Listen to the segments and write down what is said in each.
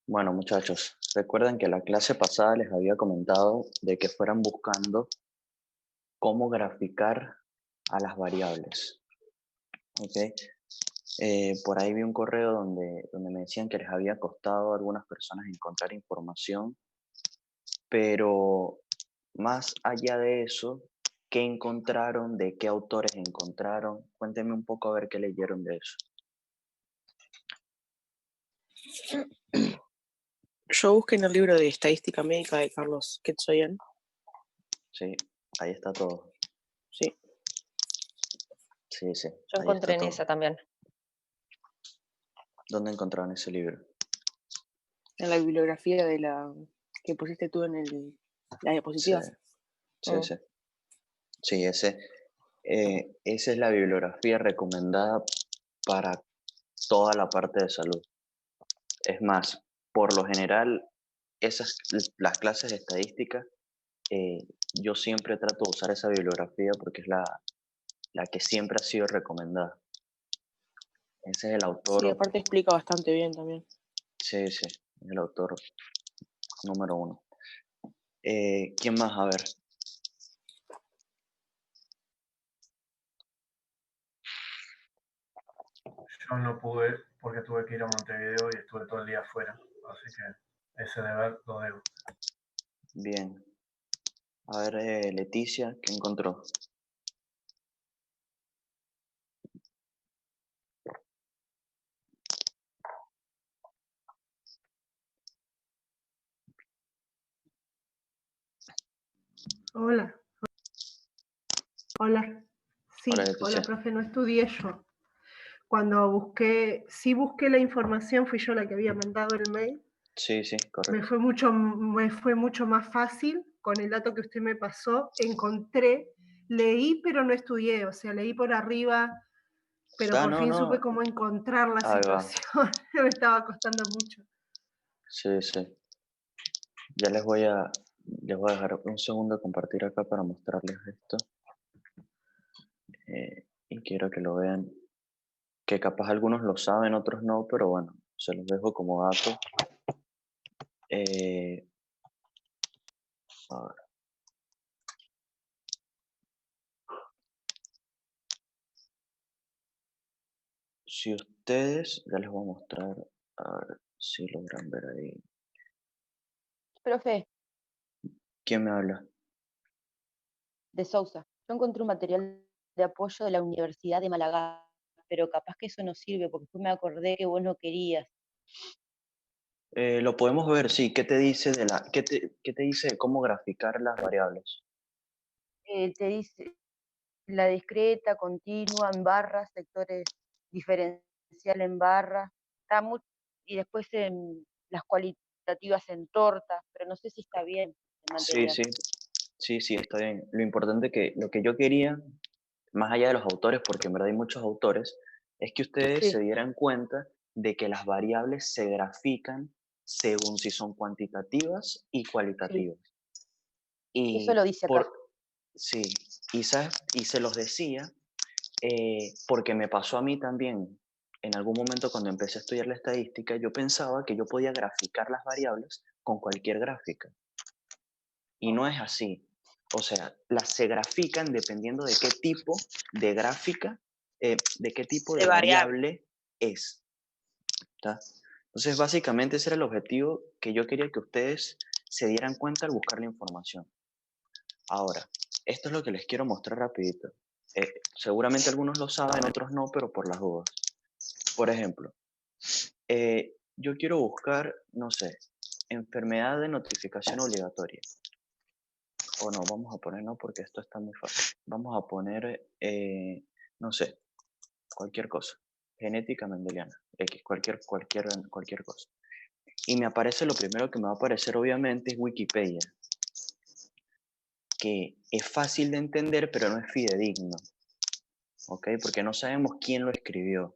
Bueno, muchachos, recuerden que la clase pasada les había comentado de que fueran buscando cómo graficar a las variables, ¿ok? Por ahí vi un correo donde me decían que les había costado a algunas personas encontrar información, pero más allá de eso, ¿qué encontraron? ¿De qué autores encontraron? Cuéntenme un poco a ver qué leyeron de eso. Yo busqué en el libro de Estadística Médica de Carlos Ketzoyan. Sí, ahí está todo. Sí, Sí, sí, Yo ahí encontré está en todo. esa también. ¿Dónde encontraron ese libro? en la bibliografía de la que pusiste tú en la Sí, diapositiva. sí, Mm. sí. Sí, esa es la bibliografía recomendada para toda la parte de salud. Es más, por lo general, las clases de estadística, eh, yo siempre trato de usar esa bibliografía porque es la que siempre ha sido recomendada. Ese es el Sí, autor, aparte explica bastante bien también. sí, sí, es el autor número uno. ¿Quién más? A ver, Yo no pude porque tuve que ir a Montevideo y estuve todo el día afuera, así que ese deber lo debo. bien. A ver, Leticia, ¿qué encontró? Hola, hola. Hola, Sí, hola, Leticia. profe, no estudié yo. Cuando busqué, sí busqué la información, fui yo la que había mandado el mail. Sí, sí, Me correcto. fue mucho más fácil con el dato que usted me pasó. Encontré, leí, pero no estudié, o sea, leí por arriba, pero por No, fin supe no, cómo encontrar la ahí va. situación. Me estaba costando mucho. Sí, sí. Ya les voy a dejar un segundo de compartir acá para mostrarles esto. Y quiero que lo vean, que capaz algunos lo saben, otros no, pero bueno, se los dejo como dato. Eh, a ver, si ustedes, ya les voy a mostrar, a ver si logran ver ahí. Profe, ¿Quién me habla? de Sousa, yo encontré un material de apoyo de la Universidad de Málaga, pero capaz que eso no sirve porque después me acordé que vos no querías. Lo podemos ver, sí. ¿Qué te dice qué te dice de cómo graficar las variables? Te dice la discreta, continua, en barras, sectores diferencial en barras, está muy, y después en las cualitativas en tortas, pero no sé si está bien el Sí, material. sí, sí, sí, está bien. Lo importante que lo que yo quería, más allá de los autores, porque en verdad hay muchos autores, es que ustedes se Sí, dieran cuenta de que las variables se grafican según si son cuantitativas y sí, cualitativas. eso Y lo dice acá. sí, y se los decía porque me pasó a mí también. En algún momento cuando empecé a estudiar la estadística, yo pensaba que yo podía graficar las variables con cualquier gráfica. Y no es así. O sea, las se grafican dependiendo de qué tipo de gráfica, de qué tipo de De variable. variable es. ¿Tá? Entonces, básicamente ese era el objetivo que yo quería que ustedes se dieran cuenta al buscar la información. Ahora, esto es lo que les quiero mostrar rapidito. Seguramente algunos lo saben, otros no, pero por las dudas. Por ejemplo, yo quiero buscar, no sé, enfermedad de notificación obligatoria. O no, vamos a poner no porque esto está muy fácil. Vamos a poner, no sé, cualquier cosa. Genética mendeliana, X, cualquier cosa. Y me aparece, lo primero que me va a aparecer obviamente es Wikipedia, que es fácil de entender pero no es fidedigno, ¿ok? Porque no sabemos quién lo escribió.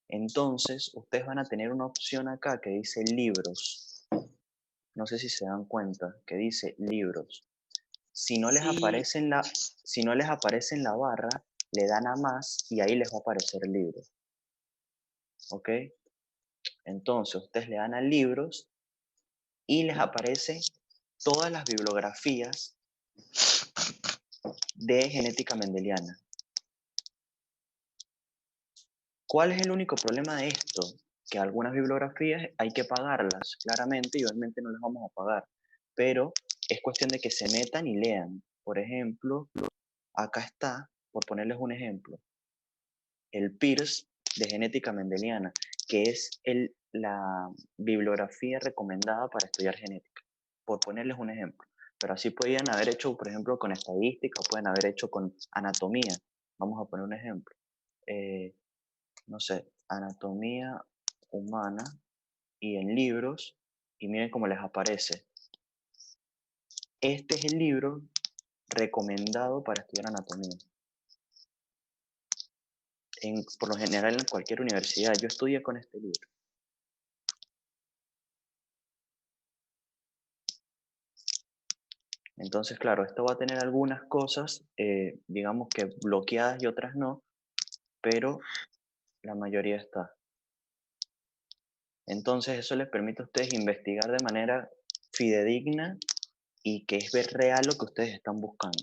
Entonces, ustedes van a tener una opción acá que dice libros. No sé si se dan cuenta, que dice libros. Si no les Sí, aparece si no les aparece en la barra, le dan a más y ahí les va a aparecer el libro. ¿Ok? Entonces, ustedes le dan a libros y les aparece todas las bibliografías de genética mendeliana. ¿Cuál es el único problema de esto? Que algunas bibliografías hay que pagarlas, claramente, y obviamente no las vamos a pagar, pero es cuestión de que se metan y lean. Por ejemplo, acá está, por ponerles un ejemplo, el PIRS de genética mendeliana, que es la bibliografía recomendada para estudiar genética, por ponerles un ejemplo. Pero así podían haber hecho, por ejemplo, con estadística, pueden haber hecho con anatomía. Vamos a poner un ejemplo. No sé, anatomía humana y en libros, y miren cómo les aparece. Este es el libro recomendado para estudiar anatomía. Por lo general en cualquier universidad. Yo estudié con este libro. Entonces, claro, esto va a tener algunas cosas, digamos que bloqueadas y otras no, pero la mayoría está. Entonces, eso les permite a ustedes investigar de manera fidedigna y que es ver real lo que ustedes están buscando.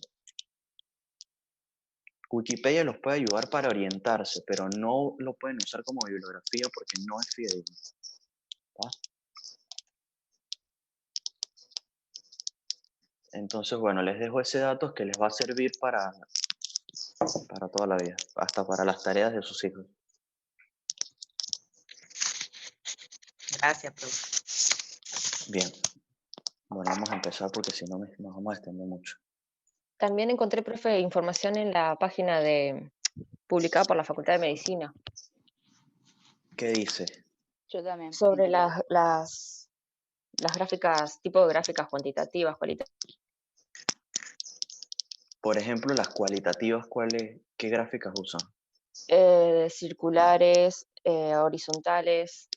Wikipedia los puede ayudar para orientarse, pero no lo pueden usar como bibliografía porque no es fidedigno. ¿Tá? Entonces, bueno, les dejo ese dato que les va a servir para toda la vida, hasta para las tareas de sus hijos. Gracias, profe. Bien. Bueno, vamos a empezar porque si no nos vamos a extender mucho. También encontré, profe, información en la página publicada por la Facultad de Medicina ¿Qué dice? Yo también. sobre las gráficas, tipo de gráficas cuantitativas, cualitativas. Por ejemplo, las cualitativas, ¿qué gráficas usan? Circulares, horizontales.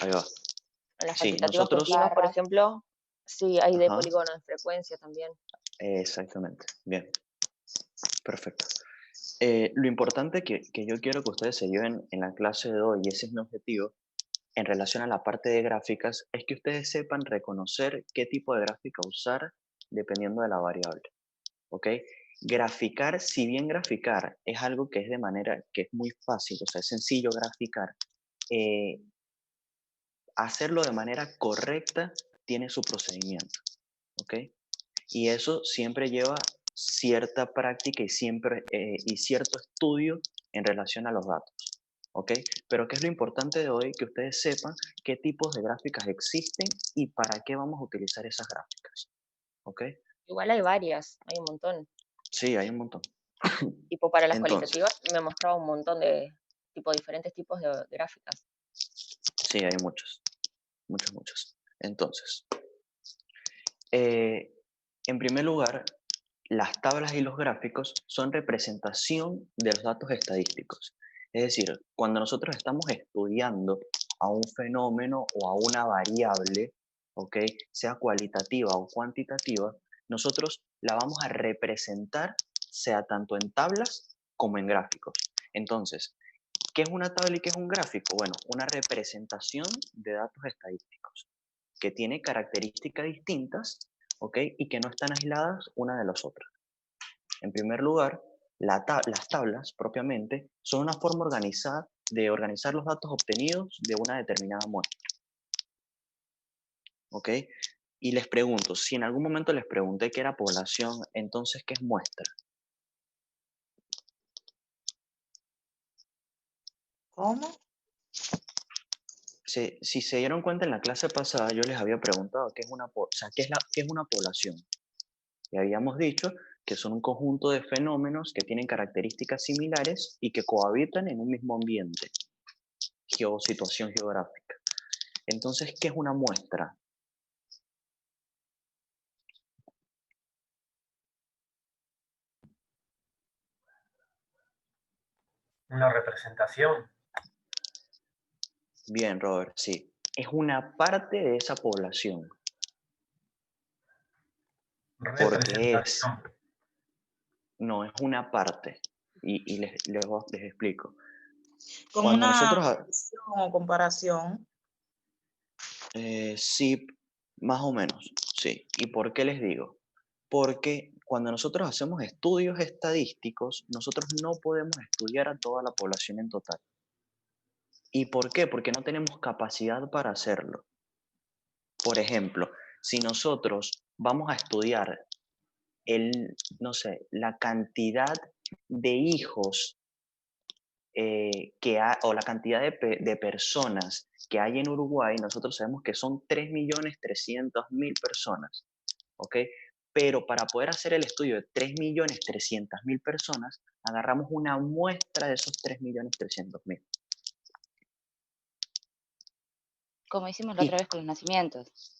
Ahí va. En las Sí, cuantitativas nosotros... continuas, por Barras. ejemplo, sí, hay de Ajá. polígono en frecuencia también. Exactamente. Bien. Perfecto. Lo importante que yo quiero que ustedes se lleven en la clase de hoy, y ese es mi objetivo, en relación a la parte de gráficas, es que ustedes sepan reconocer qué tipo de gráfica usar dependiendo de la variable. ¿Ok? Graficar, si bien graficar es algo que es de manera que es muy fácil, o sea, es sencillo graficar, hacerlo de manera correcta tiene su procedimiento. ¿Ok? Y eso siempre lleva cierta práctica y cierto estudio en relación a los datos. ¿Ok? Pero ¿qué es lo importante de hoy? Que ustedes sepan qué tipos de gráficas existen y para qué vamos a utilizar esas gráficas. ¿Ok? Igual hay varias, hay un montón. Sí, hay un montón. Tipo para las Entonces, cualitativas me mostraba un montón de diferentes tipos de gráficas. sí, hay muchos. Muchos. Entonces, en primer lugar, las tablas y los gráficos son representación de los datos estadísticos. Es decir, cuando nosotros estamos estudiando a un fenómeno o a una variable, ¿ok? Sea cualitativa o cuantitativa, nosotros la vamos a representar sea tanto en tablas como en gráficos. Entonces, ¿qué es una tabla y qué es un gráfico? Bueno, una representación de datos estadísticos que tiene características distintas, ¿ok? Y que no están aisladas una de las otras. En primer lugar, las tablas propiamente son una forma organizada de organizar los datos obtenidos de una determinada muestra. ¿Ok? Y les pregunto, si en algún momento les pregunté qué era población, entonces, ¿qué es muestra? ¿Cómo? Si se dieron cuenta en la clase pasada, yo les había preguntado qué es una población. Y habíamos dicho que son un conjunto de fenómenos que tienen características similares y que cohabitan en un mismo ambiente, situación geográfica. Entonces, ¿qué es una muestra? Una representación. Bien, Robert, sí. Es una parte de esa población. Porque no, es una parte. Y les explico. Como Cuando una nosotros, revisión o comparación. sí, más o menos, sí. ¿Y por qué les digo? Porque cuando nosotros hacemos estudios estadísticos, nosotros no podemos estudiar a toda la población en total. ¿Y por qué? Porque no tenemos capacidad para hacerlo. Por ejemplo, si nosotros vamos a estudiar no sé, la cantidad de hijos o la cantidad de personas que hay en Uruguay, nosotros sabemos que son 3.300.000 personas, ¿ok? Pero para poder hacer el estudio de 3.300.000 personas, agarramos una muestra de esos 3.300.000. Como hicimos la otra vez con los nacimientos.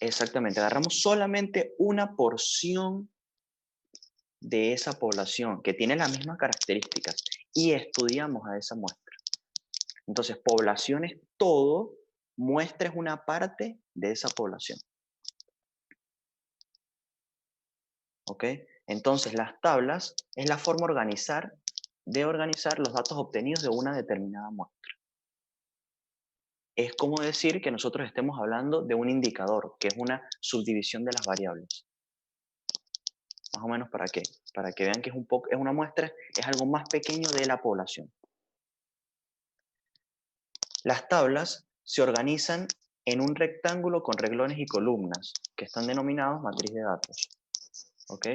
Exactamente, agarramos solamente una porción de esa población que tiene las mismas características y estudiamos a esa muestra. Entonces, población es todo, muestra es una parte de esa población. ¿Ok? Entonces, las tablas es la forma de organizar los datos obtenidos de una determinada muestra. Es como decir que nosotros estemos hablando de un indicador, que es una subdivisión de las variables. Más o menos para que vean que es una muestra, es algo más pequeño de la población. Las tablas se organizan en un rectángulo con renglones y columnas, que están denominados matriz de datos. ¿Ok?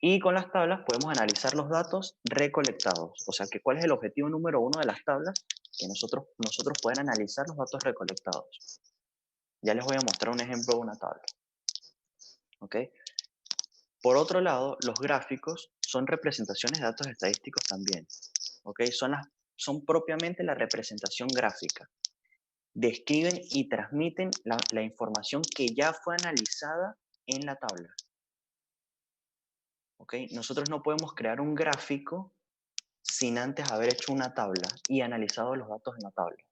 Y con las tablas podemos analizar los datos recolectados. O sea, que ¿cuál es el objetivo número 1 de las tablas? Que nosotros poder analizar los datos recolectados. Ya les voy a mostrar un ejemplo de una tabla. ¿Ok? Por otro lado, los gráficos son representaciones de datos estadísticos también. ¿Ok? Son propiamente la representación gráfica. Describen y transmiten la información que ya fue analizada en la tabla. ¿Ok? Nosotros no podemos crear un gráfico sin antes haber hecho una tabla y analizado los datos en la tabla.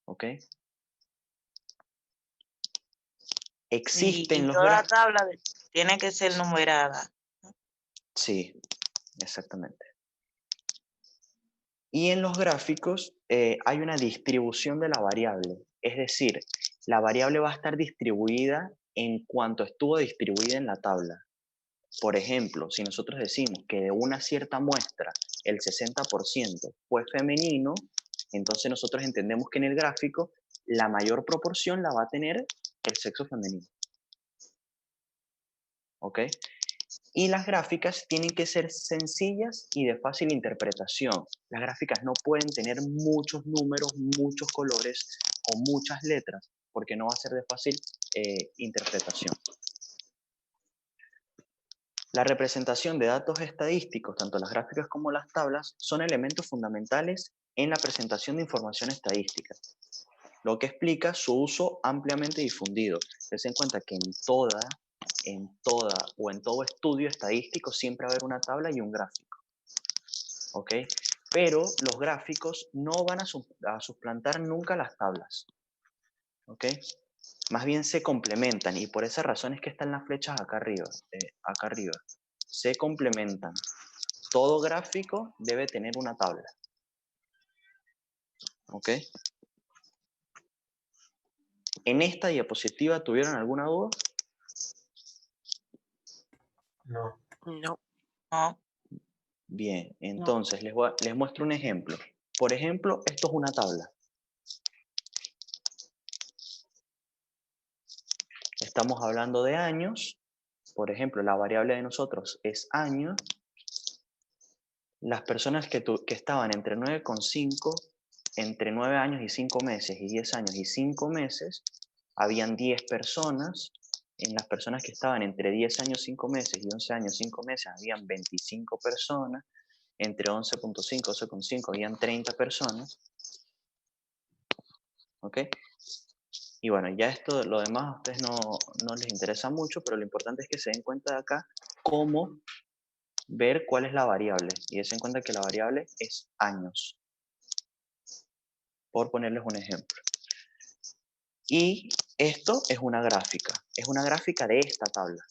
¿Ok? Existen Y los toda gráficos. tabla tiene que ser numerada. Sí, exactamente. Y en los gráficos hay una distribución de la variable. Es decir, la variable va a estar distribuida en cuanto estuvo distribuida en la tabla. Por ejemplo, si nosotros decimos que de una cierta muestra el 60% fue femenino, entonces nosotros entendemos que en el gráfico la mayor proporción la va a tener el sexo femenino. ¿Ok? Y las gráficas tienen que ser sencillas y de fácil interpretación. Las gráficas no pueden tener muchos números, muchos colores o muchas letras, porque no va a ser de fácil interpretación. La representación de datos estadísticos, tanto las gráficas como las tablas, son elementos fundamentales en la presentación de información estadística, lo que explica su uso ampliamente difundido. Ten en cuenta que en todo estudio estadístico siempre va a haber una tabla y un gráfico. ¿Ok? Pero los gráficos no van a suplantar nunca las tablas. ¿Ok? Más bien se complementan y por esa razón es que están las flechas acá arriba. Se complementan. Todo gráfico debe tener una tabla. ¿Ok? ¿En esta diapositiva tuvieron alguna duda? No. No. No. Bien, entonces les muestro un ejemplo. Por ejemplo, esto es una tabla. Estamos hablando de años. Por ejemplo, la variable de nosotros es año. Las personas que estaban entre 9,5, entre 9 años y 5 meses, y 10 años y 5 meses, habían 10 personas. En las personas que estaban entre 10 años, 5 meses y 11 años, 5 meses, habían 25 personas. Entre 11,5 y 12,5 habían 30 personas. ¿Ok? Y bueno, ya esto, lo demás a ustedes no les interesa mucho, pero lo importante es que se den cuenta de acá cómo ver cuál es la variable. Y se den cuenta que la variable es años. Por ponerles un ejemplo. Y esto es una gráfica. Es una gráfica de esta tabla.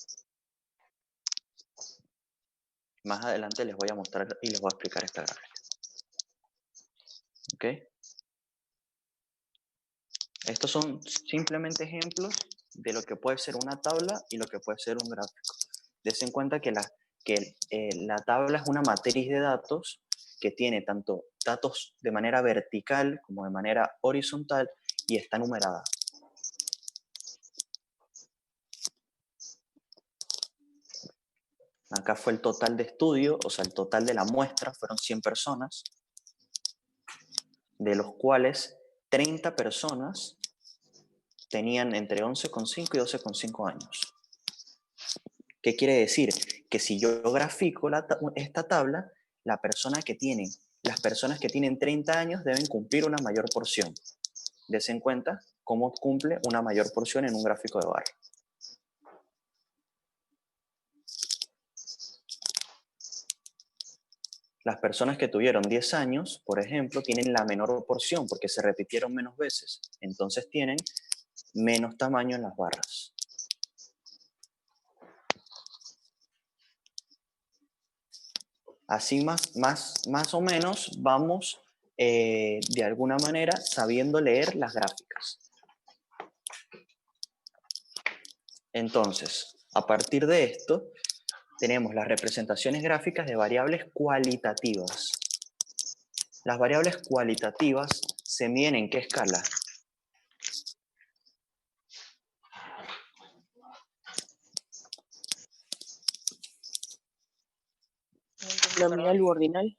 Más adelante les voy a mostrar y les voy a explicar esta gráfica. ¿Ok? Estos son simplemente ejemplos de lo que puede ser una tabla y lo que puede ser un gráfico. Des en cuenta que la tabla es una matriz de datos que tiene tanto datos de manera vertical como de manera horizontal y está numerada. Acá fue el total de estudio, o sea, el total de la muestra fueron 100 personas, de los cuales 30 personas tenían entre 11,5 y 12,5 años. ¿Qué quiere decir? Que si yo grafico esta tabla, las personas que tienen 30 años deben cumplir una mayor porción. Des en cuenta cómo cumple una mayor porción en un gráfico de barra. Las personas que tuvieron 10 años, por ejemplo, tienen la menor porción porque se repitieron menos veces. Entonces tienen menos tamaño en las barras. Así más o menos vamos de alguna manera sabiendo leer las gráficas. Entonces, a partir de esto, tenemos las representaciones gráficas de variables cualitativas. Las variables cualitativas se miden ¿en qué escala? Nominal u ordinal.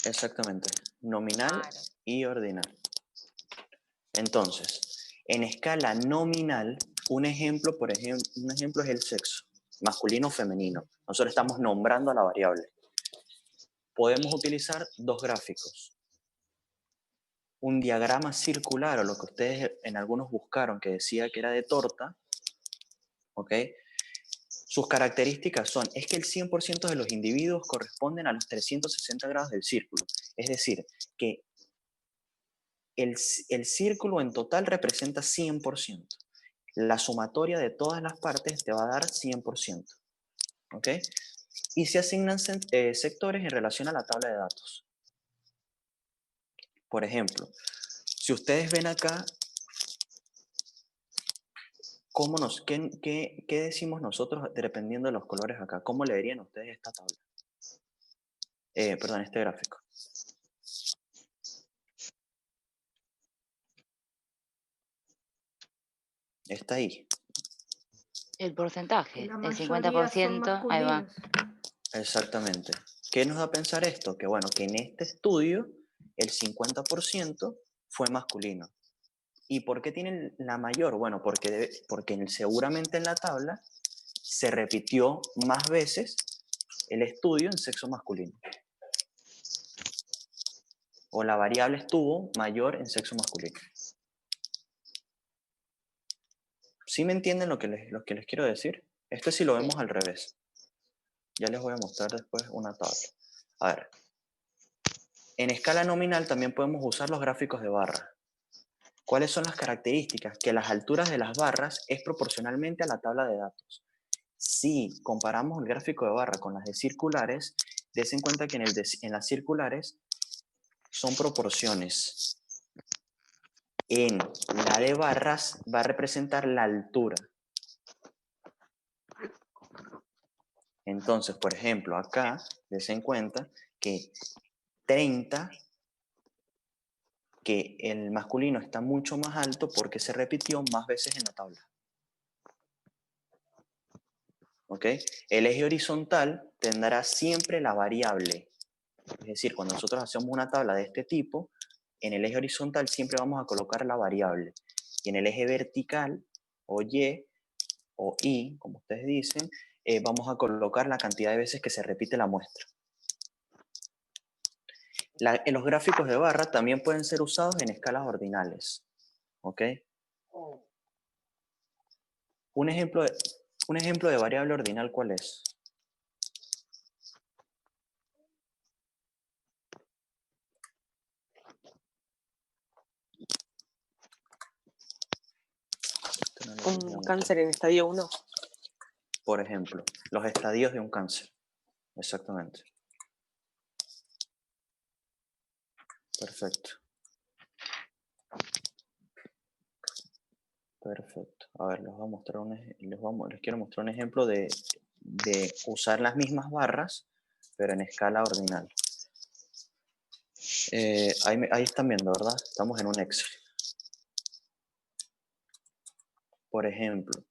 Exactamente, nominal y ordinal. Entonces, en escala nominal, un ejemplo es el sexo, masculino o femenino. Nosotros estamos nombrando a la variable. Podemos utilizar dos gráficos. Un diagrama circular, o lo que ustedes en algunos buscaron, que decía que era de torta, ¿ok? Sus características es que el 100% de los individuos corresponden a los 360 grados del círculo. Es decir, que el círculo en total representa 100%. La sumatoria de todas las partes te va a dar 100%. ¿Ok? Y se asignan sectores en relación a la tabla de datos. Por ejemplo, si ustedes ven acá, ¿qué decimos nosotros dependiendo de los colores acá? ¿Cómo le verían ustedes esta tabla? Perdón, este gráfico. Está ahí. El porcentaje, La el mayoría son 50%, ahí va. masculinos. Exactamente. ¿Qué nos da a pensar esto? Que bueno, que en este estudio el 50% fue masculino. ¿Y por qué tienen la mayor? Bueno, porque seguramente en la tabla se repitió más veces el estudio en sexo masculino. O la variable estuvo mayor en sexo masculino. ¿Sí me entienden lo que les quiero decir? Esto sí lo vemos al revés. Ya les voy a mostrar después una tabla. A ver. En escala nominal también podemos usar los gráficos de barra. ¿Cuáles son las características? Que las alturas de las barras es proporcionalmente a la tabla de datos. Si comparamos el gráfico de barra con las de circulares, des en cuenta que en las circulares son proporciones. En la de barras va a representar la altura. Entonces, por ejemplo, acá des en cuenta que 30, que el masculino está mucho más alto porque se repitió más veces en la tabla. ¿Ok? El eje horizontal tendrá siempre la variable. Es decir, cuando nosotros hacemos una tabla de este tipo, en el eje horizontal siempre vamos a colocar la variable. Y en el eje vertical, o Y, o I, como ustedes dicen, vamos a colocar la cantidad de veces que se repite la muestra. Los gráficos de barra también pueden ser usados en escalas ordinales. ¿Ok? Un ejemplo de variable ordinal, ¿cuál es? Un cáncer en estadio 1. Por ejemplo, los estadios de un cáncer. Exactamente. Perfecto. Perfecto. A ver, les voy a mostrar les quiero mostrar un ejemplo de usar las mismas barras, pero en escala ordinal. Ahí están viendo, ¿verdad? Estamos en un Excel. Por ejemplo,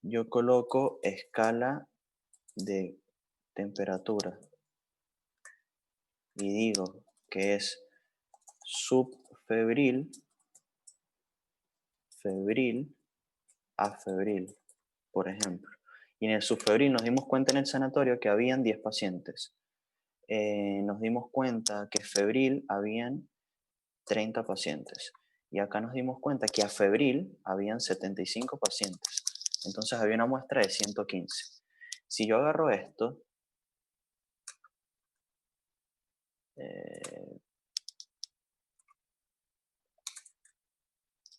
yo coloco escala de temperatura y digo que es subfebril, febril a febril, por ejemplo. Y en el subfebril nos dimos cuenta en el sanatorio que habían 10 pacientes. Nos dimos cuenta que febril habían 30 pacientes. Y acá nos dimos cuenta que a febril habían 75 pacientes. Entonces había una muestra de 115. Si yo agarro esto,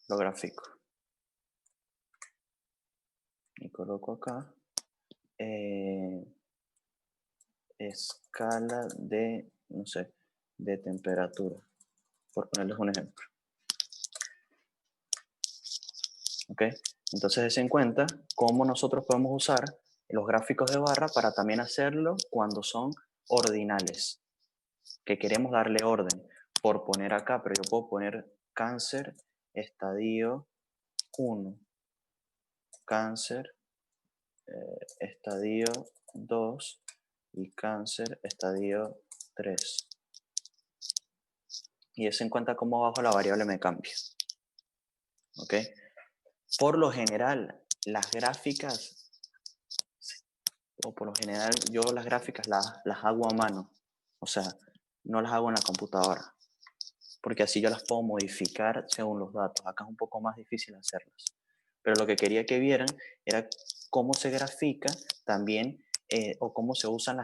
lo grafico y coloco acá escala de, no sé, de temperatura, por ponerles un ejemplo. ¿Ok? Entonces des en cuenta cómo nosotros podemos usar los gráficos de barra para también hacerlo cuando son ordinales, que queremos darle orden. Por poner acá, pero yo puedo poner cáncer, estadio 1, cáncer, estadio 2 y cáncer, estadio 3. Y des en cuenta cómo abajo la variable me cambia. ¿Ok? Por lo general, las gráficas, o por lo general yo las gráficas las hago a mano. O sea, no las hago en la computadora. Porque así yo las puedo modificar según los datos. Acá es un poco más difícil hacerlas. Pero lo que quería que vieran era cómo se grafica también o cómo se usan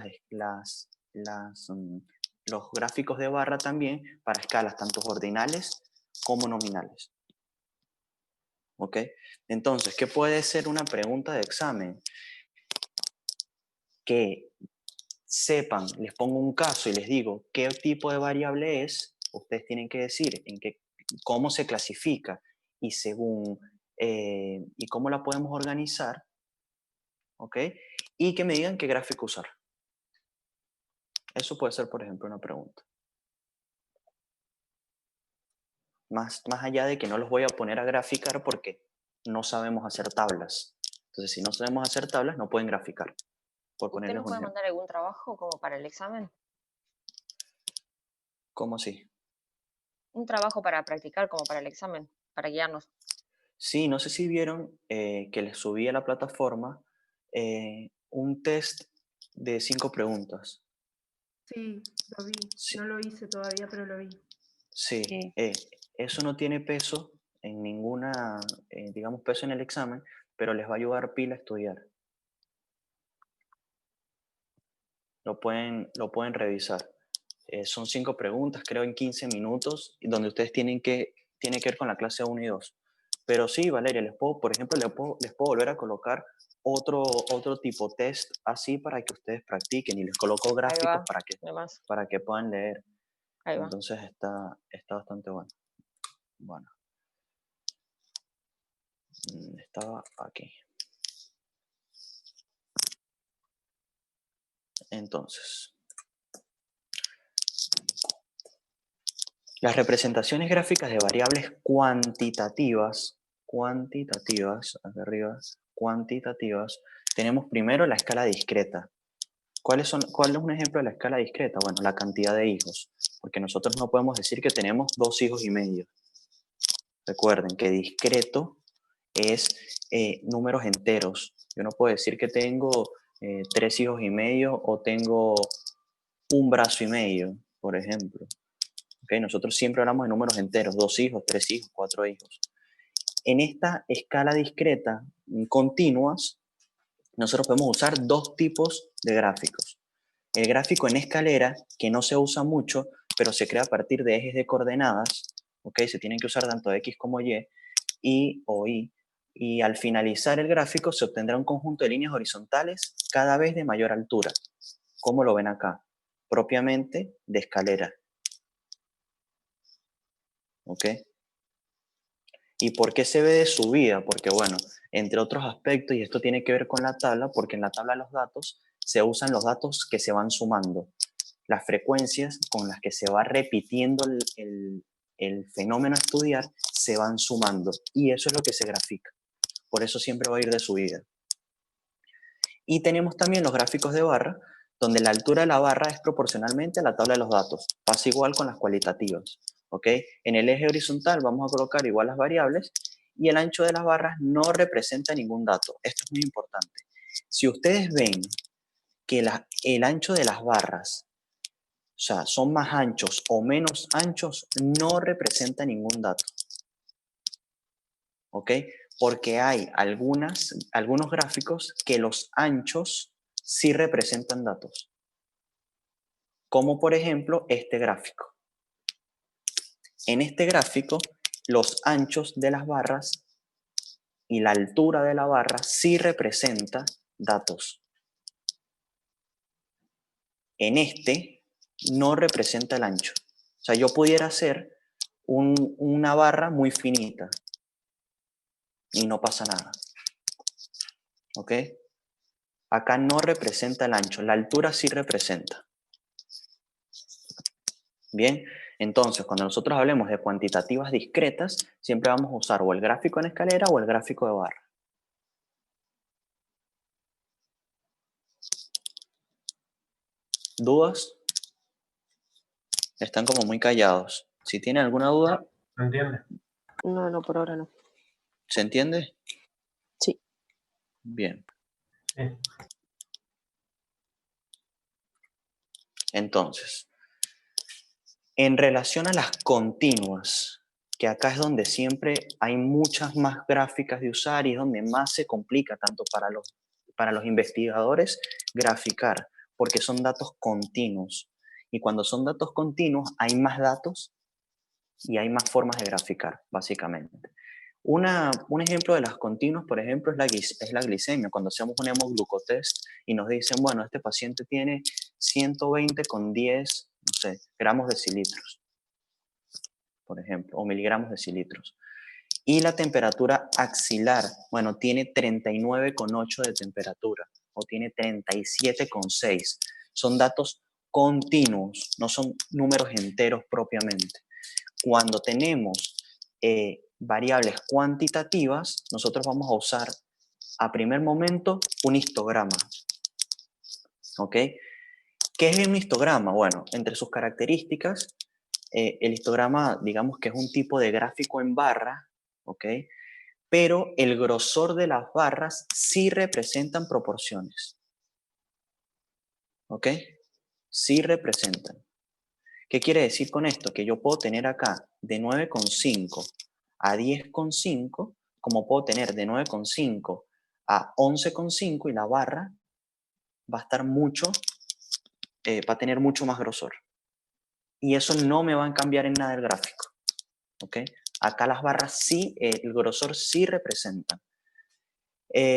los gráficos de barra también para escalas tanto ordinales como nominales. ¿Ok? Entonces, ¿qué puede ser una pregunta de examen? Que sepan, les pongo un caso y les digo qué tipo de variable es, ustedes tienen que decir cómo se clasifica y según y cómo la podemos organizar, ¿ok? Y que me digan qué gráfico usar. Eso puede ser, por ejemplo, una pregunta. Más allá de que no los voy a poner a graficar porque no sabemos hacer tablas. Entonces, si no sabemos hacer tablas, no pueden graficar. Por ¿Usted ponerles nos un puede ejemplo. mandar algún trabajo como para el examen? ¿Cómo así? Un trabajo para practicar como para el examen, para guiarnos. Sí, no sé si vieron que les subí a la plataforma un test de 5 preguntas. Sí, lo vi. Sí, No lo hice todavía, pero lo vi. sí, Sí. eso no tiene peso en ninguna, digamos, peso en el examen, pero les va a ayudar pila a estudiar. Lo pueden revisar. Son 5 preguntas, creo en 15 minutos, donde ustedes tiene que ver con la clase 1 y 2. Pero sí, Valeria, por ejemplo, les puedo volver a colocar otro tipo test así para que ustedes practiquen y les coloco Ahí gráficos va, además, para que puedan leer. ahí va. Entonces está bastante bueno. Bueno, estaba aquí. Entonces, las representaciones gráficas de variables cuantitativas, acá arriba, cuantitativas, tenemos primero la escala discreta. ¿Cuál es un ejemplo de la escala discreta? Bueno, la cantidad de hijos, porque nosotros no podemos decir que tenemos 2 hijos y medio. Recuerden que discreto es números enteros. Yo no puedo decir que tengo 3 hijos y medio o tengo un brazo y medio, por ejemplo. ¿Okay? Nosotros siempre hablamos de números enteros, 2 hijos, 3 hijos, 4 hijos. En esta escala discreta, continuas, nosotros podemos usar 2 tipos de gráficos. El gráfico en escalera, que no se usa mucho, pero se crea a partir de ejes de coordenadas, ¿ok? Se tienen que usar tanto X como Y o Y, y al finalizar el gráfico se obtendrá un conjunto de líneas horizontales cada vez de mayor altura. ¿Cómo lo ven acá? Propiamente de escalera. ¿ok? ¿Y por qué se ve de subida? Porque, bueno, entre otros aspectos, y esto tiene que ver con la tabla, porque en la tabla de los datos se usan los datos que se van sumando, las frecuencias con las que se va repitiendo el fenómeno a estudiar se van sumando, y eso es lo que se grafica. Por eso siempre va a ir de subida. Y tenemos también los gráficos de barra, donde la altura de la barra es proporcionalmente a la tabla de los datos. Pasa igual con las cualitativas, ¿ok? En el eje horizontal vamos a colocar igual las variables y el ancho de las barras no representa ningún dato. Esto es muy importante. Si ustedes ven que el ancho de las barras, o sea, son más anchos o menos anchos, no representa ningún dato, ¿ok? Porque hay algunos gráficos que los anchos sí representan datos. Como por ejemplo este gráfico. En este gráfico, los anchos de las barras y la altura de la barra sí representa datos. En este no representa el ancho. O sea, yo pudiera hacer una barra muy finita y no pasa nada. ¿Ok? Acá no representa el ancho, la altura sí representa. Bien, entonces cuando nosotros hablemos de cuantitativas discretas, siempre vamos a usar o el gráfico en escalera o el gráfico de barra. ¿Dudas? Están como muy callados. Si tienen alguna duda, ¿No entiendes? No, por ahora no. ¿se entiende? Sí. Bien. Sí. Entonces, en relación a las continuas, que acá es donde siempre hay muchas más gráficas de usar y es donde más se complica, tanto para los investigadores, graficar, porque son datos continuos. Y cuando son datos continuos, hay más datos y hay más formas de graficar, básicamente. Un ejemplo de las continuas, por ejemplo, es la glicemia. Cuando hacemos un hemoglucotest y nos dicen, bueno, este paciente tiene 120,10, no sé, gramos decilitros, por ejemplo, o miligramos decilitros. Y la temperatura axilar, bueno, tiene 39,8 de temperatura o tiene 37,6. Son datos continuos, no son números enteros propiamente. Cuando tenemos variables cuantitativas, nosotros vamos a usar a primer momento un histograma. ¿Ok? ¿Qué es un histograma? Bueno, entre sus características, el histograma, digamos que es un tipo de gráfico en barra, ¿ok? Pero el grosor de las barras sí representan proporciones. ¿Ok? Sí representan. ¿Qué quiere decir con esto? Que yo puedo tener acá de 9,5 a 10,5, como puedo tener de 9,5 a 11,5 y la barra va a estar va a tener mucho más grosor. Y eso no me va a cambiar en nada el gráfico. ¿Ok? Acá las barras sí, el grosor sí representan.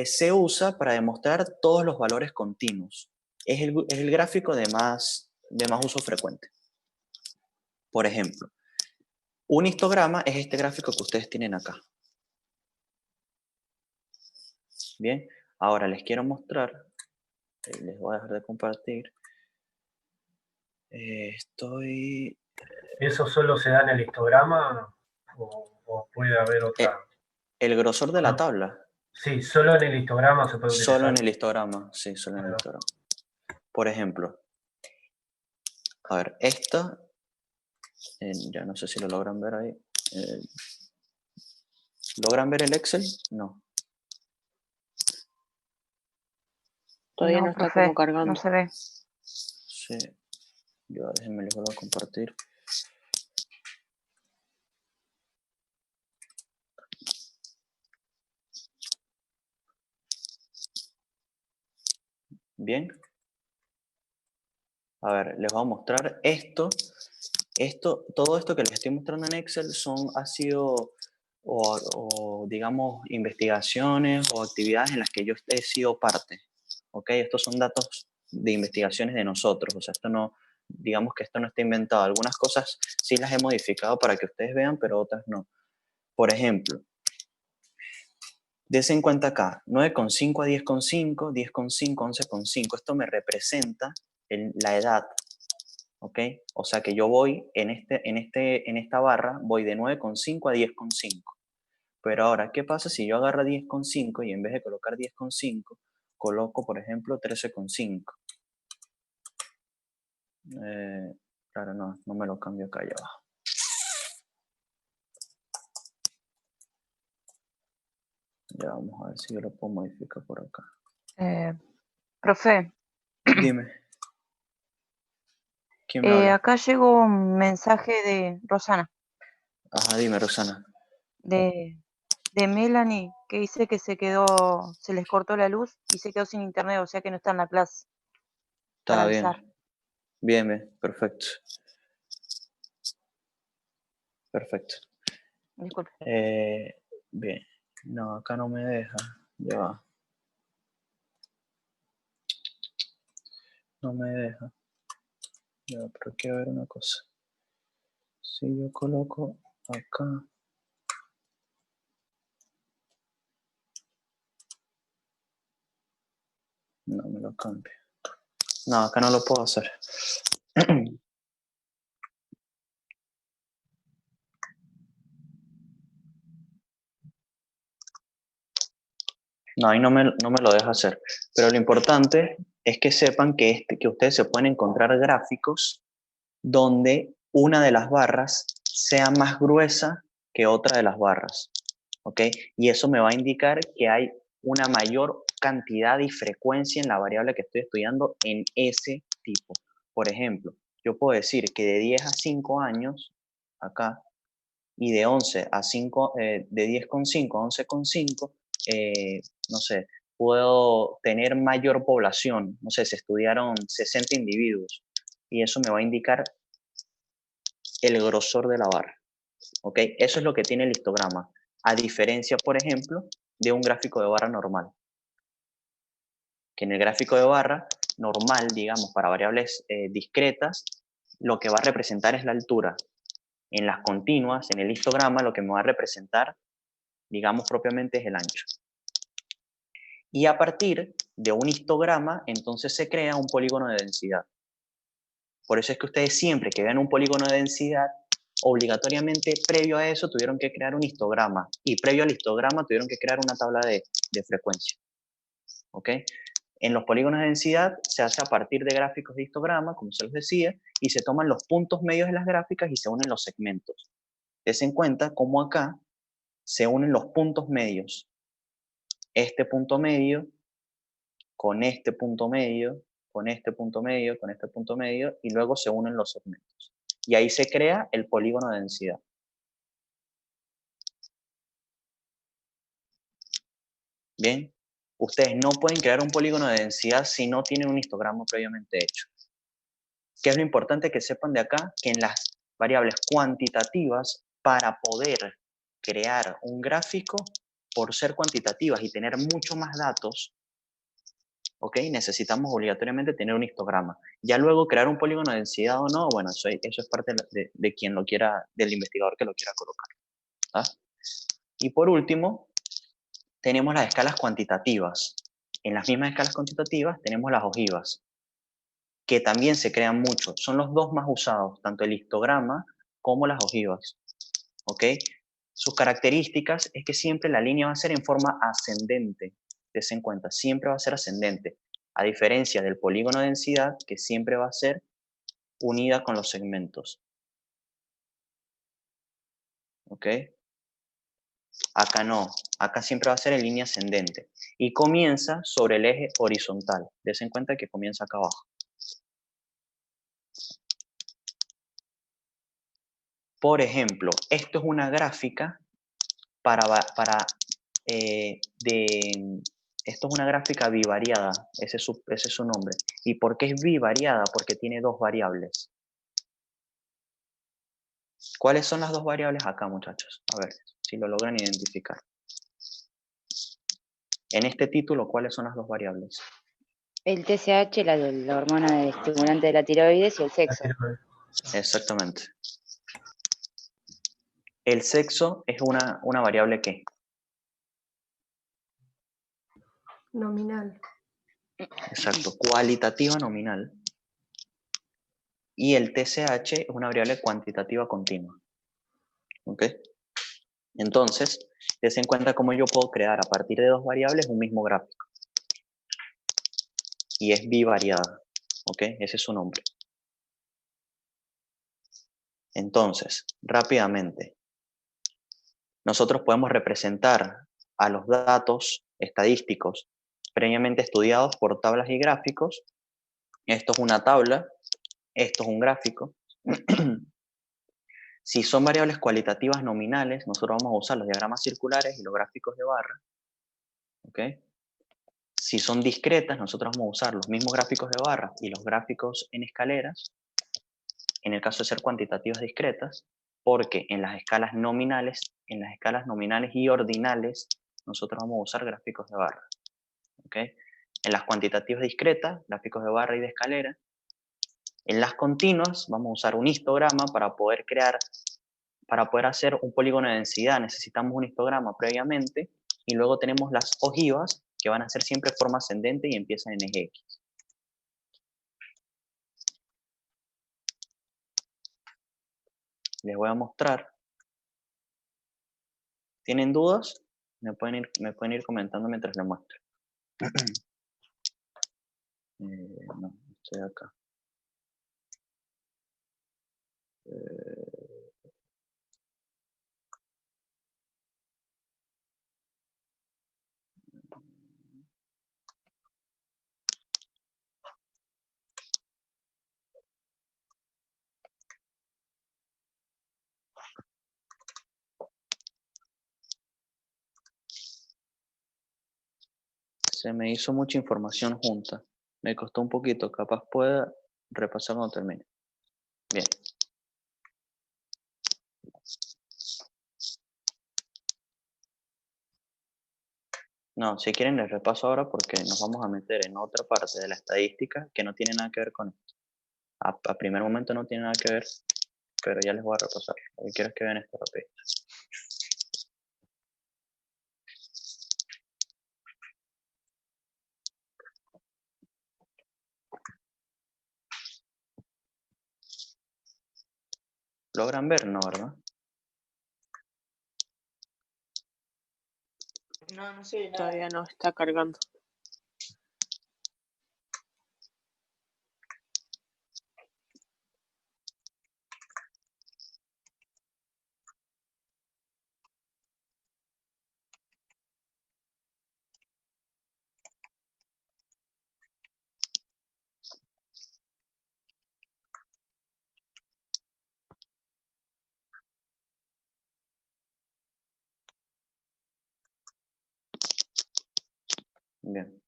Se usa para demostrar todos los valores continuos. Es el gráfico de más uso frecuente. Por ejemplo, un histograma es este gráfico que ustedes tienen acá. Bien, ahora les quiero mostrar, les voy a dejar de compartir. ¿Eso solo se da en el histograma o puede haber otra? El grosor de la tabla. Sí, solo en el histograma se puede utilizar. Solo en el histograma, sí, solo en el histograma. Por ejemplo, a ver, esta, ya no sé si lo logran ver ahí. ¿Logran ver el Excel? No. Todavía no está profe, como cargando. no se ve. Sí. Yo déjenme les vuelvo a compartir. Bien. A ver, les voy a mostrar esto. Todo esto que les estoy mostrando en Excel ha sido, digamos, investigaciones o actividades en las que yo he sido parte. ¿Ok? Estos son datos de investigaciones de nosotros. O sea, esto no digamos que esto no está inventado. Algunas cosas sí las he modificado para que ustedes vean, pero otras no. Por ejemplo, dense en cuenta acá, 9,5 a 10,5, 10,5 a 11,5. Esto me representa la edad, ¿ok? O sea que yo voy en esta barra, voy de 9,5 a 10,5. Pero ahora, ¿qué pasa si yo agarro 10,5 y en vez de colocar 10,5, coloco, por ejemplo, 13,5? Claro, no me lo cambio acá allá abajo. Ya vamos a ver si yo lo puedo modificar por acá. Profe, Dime. ¿Quién me habla? acá llegó un mensaje de Rosana, Ajá, dime, Rosana. de Melanie, que dice que se les cortó la luz y se quedó sin internet, o sea que no está en la clase. Para Está bien. avisar. Bien, perfecto. Perfecto. Disculpe. Bien. No, acá no me deja. Ya va. No me deja. Ya, pero quiero ver una cosa. Si yo coloco acá. No me lo cambio. No, acá no lo puedo hacer. No, ahí no me lo deja hacer. Pero lo importante es que sepan que ustedes se pueden encontrar gráficos donde una de las barras sea más gruesa que otra de las barras. ¿Ok? Y eso me va a indicar que hay una mayor cantidad y frecuencia en la variable que estoy estudiando en ese tipo. Por ejemplo, yo puedo decir que de 10 a 5 años, acá, y de 11 a 5, de 10,5 a 11,5, no sé, puedo tener mayor población. No sé, se estudiaron 60 individuos y eso me va a indicar el grosor de la barra. ¿Ok? Eso es lo que tiene el histograma, a diferencia, por ejemplo, de un gráfico de barra normal. Que en el gráfico de barra normal, digamos, para variables discretas, lo que va a representar es la altura. En las continuas, en el histograma, lo que me va a representar, digamos, propiamente es el ancho. Y a partir de un histograma, entonces se crea un polígono de densidad. Por eso es que ustedes siempre que vean un polígono de densidad, obligatoriamente previo a eso tuvieron que crear un histograma. Y previo al histograma tuvieron que crear una tabla de frecuencia. ¿Ok? En los polígonos de densidad se hace a partir de gráficos de histograma, como se los decía, y se toman los puntos medios de las gráficas y se unen los segmentos. Des en cuenta cómo acá se unen los puntos medios. Este punto medio con este punto medio, con este punto medio, con este punto medio, y luego se unen los segmentos. Y ahí se crea el polígono de densidad. Bien, ustedes no pueden crear un polígono de densidad si no tienen un histograma previamente hecho. ¿Qué es lo importante que sepan de acá? Que en las variables cuantitativas, para poder crear un gráfico, por ser cuantitativas y tener mucho más datos, ¿ok? Necesitamos obligatoriamente tener un histograma. Ya luego crear un polígono de densidad o no, bueno, eso es parte de quien lo quiera, del investigador que lo quiera colocar. ¿Ah? Y por último, tenemos las escalas cuantitativas. En las mismas escalas cuantitativas tenemos las ojivas, que también se crean mucho. Son los dos más usados, tanto el histograma como las ojivas. ¿Ok? Sus características es que siempre la línea va a ser en forma ascendente. Des en cuenta, siempre va a ser ascendente. A diferencia del polígono de densidad, que siempre va a ser unida con los segmentos. ¿Ok? Acá no. Acá siempre va a ser en línea ascendente. Y comienza sobre el eje horizontal. Des en cuenta que comienza acá abajo. Por ejemplo, esto es una gráfica esto es una gráfica bivariada, ese es su nombre. ¿Y por qué es bivariada? Porque tiene dos variables. ¿Cuáles son las dos variables acá, muchachos? A ver, si lo logran identificar. En este título, ¿cuáles son las dos variables? El TSH, la hormona estimulante de la tiroides, y el sexo. Exactamente. El sexo es una variable ¿qué? Nominal. Exacto, cualitativa nominal. Y el TSH es una variable cuantitativa continua. ¿Ok? Entonces, des en cuenta cómo yo puedo crear a partir de dos variables un mismo gráfico. Y es bivariada. ¿Ok? Ese es su nombre. Entonces, rápidamente, nosotros podemos representar a los datos estadísticos previamente estudiados por tablas y gráficos. Esto es una tabla, esto es un gráfico. Si son variables cualitativas nominales, nosotros vamos a usar los diagramas circulares y los gráficos de barra. ¿Okay? Si son discretas, nosotros vamos a usar los mismos gráficos de barra y los gráficos en escaleras, en el caso de ser cuantitativas discretas, porque en las escalas nominales y ordinales, nosotros vamos a usar gráficos de barra. ¿Okay? En las cuantitativas discretas, gráficos de barra y de escalera. En las continuas, vamos a usar un histograma para poder hacer un polígono de densidad. Necesitamos un histograma previamente, y luego tenemos las ojivas, que van a ser siempre forma ascendente y empiezan en eje X. Les voy a mostrar. ¿Tienen dudas? Me pueden ir comentando mientras les muestro. No, estoy acá. Se me hizo mucha información junta. Me costó un poquito. Capaz pueda repasar cuando termine. Bien. No, si quieren les repaso ahora porque nos vamos a meter en otra parte de la estadística que no tiene nada que ver con esto. A primer momento no tiene nada que ver, pero ya les voy a repasar. Lo que quiero es que vean esto rápido. ¿Logran ver? No, ¿verdad? No sé. Todavía no está cargando. Bien.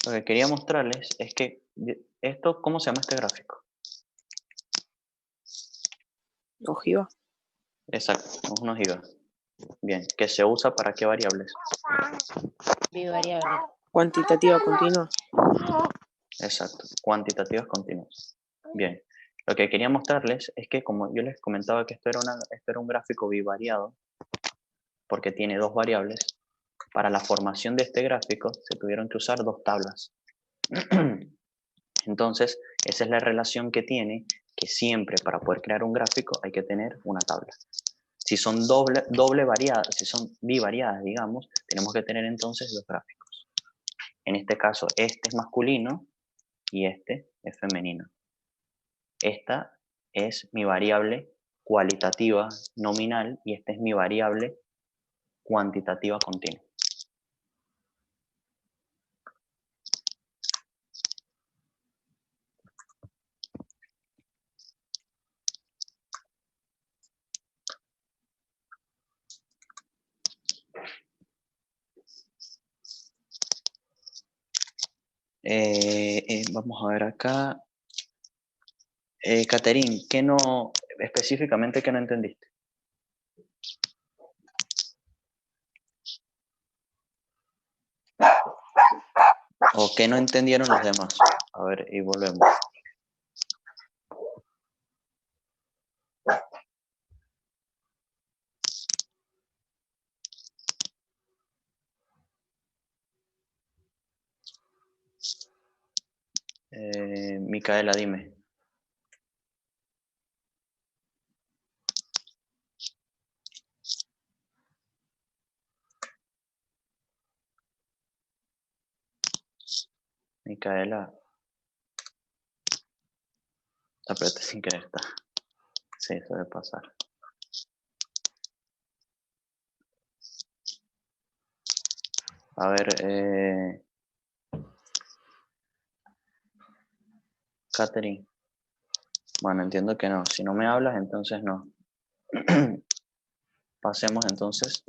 Lo que quería mostrarles es que esto, ¿cómo se llama este gráfico? Ojiva. Exacto, es una ojiva. Bien, ¿que se usa para qué variables? Bivariable. Cuantitativa continua. Exacto, cuantitativas continuas. Bien, lo que quería mostrarles es que, como yo les comentaba que esto era un gráfico bivariado, porque tiene dos variables, para la formación de este gráfico se tuvieron que usar dos tablas. Entonces, esa es la relación que tiene, que siempre para poder crear un gráfico hay que tener una tabla. Si son doble variadas, si son bivariadas, digamos, tenemos que tener entonces dos gráficos. En este caso, este es masculino y este es femenino. Esta es mi variable cualitativa nominal y esta es mi variable cuantitativa continua. Vamos a ver acá. Caterín, específicamente qué no entendiste? ¿O qué no entendieron los demás? A ver, y volvemos. Micaela, dime. Micaela. Apreté sin querer, está. Sí, suele pasar. A ver, Catherine. Bueno, entiendo que no. Si no me hablas, entonces no. Pasemos entonces.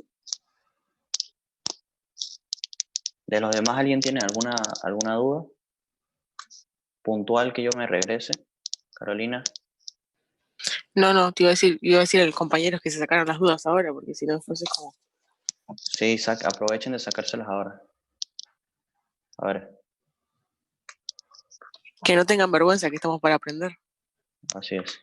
¿De los demás alguien tiene alguna duda? Puntual que yo me regrese. Carolina. No, te iba a decir a los compañeros que se sacaran las dudas ahora, porque si no fuese como... Sí, aprovechen de sacárselas ahora. A ver, Que no tengan vergüenza, que estamos para aprender. así es.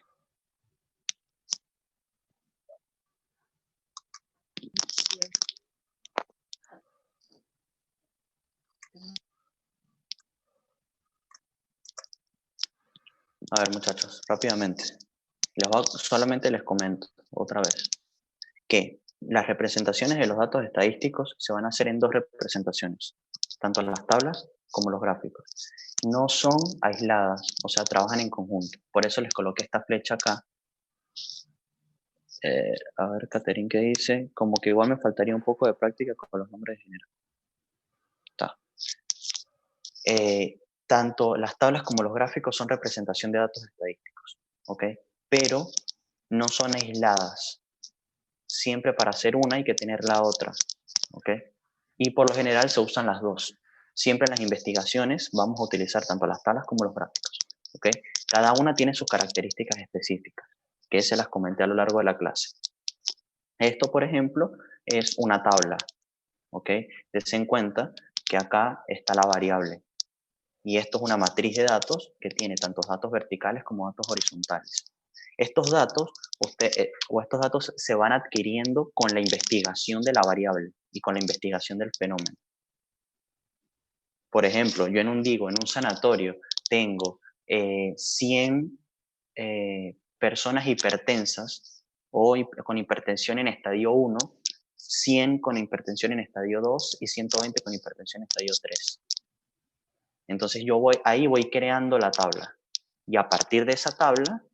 A ver, muchachos, rápidamente. Solamente les comento otra vez que las representaciones de los datos estadísticos se van a hacer en dos representaciones, tanto las tablas como los gráficos. No son aisladas, o sea, trabajan en conjunto. Por eso les coloqué esta flecha acá. A ver, Catherine, ¿qué dice? Como que igual me faltaría un poco de práctica con los nombres de género. Está. Tanto las tablas como los gráficos son representación de datos estadísticos, ¿ok? Pero no son aisladas. Siempre para hacer una hay que tener la otra, ¿ok? Y por lo general se usan las dos. Siempre en las investigaciones vamos a utilizar tanto las tablas como los gráficos, ¿ok? Cada una tiene sus características específicas, que se las comenté a lo largo de la clase. Esto, por ejemplo, es una tabla, ¿ok? Dense en cuenta que acá está la variable. Y esto es una matriz de datos que tiene tanto datos verticales como datos horizontales. Estos datos, estos datos se van adquiriendo con la investigación de la variable y con la investigación del fenómeno. Por ejemplo, yo en un sanatorio, tengo 100 personas hipertensas o con hipertensión en estadio 1, 100 con hipertensión en estadio 2 y 120 con hipertensión en estadio 3. Entonces yo ahí voy creando la tabla. Y a partir de esa tabla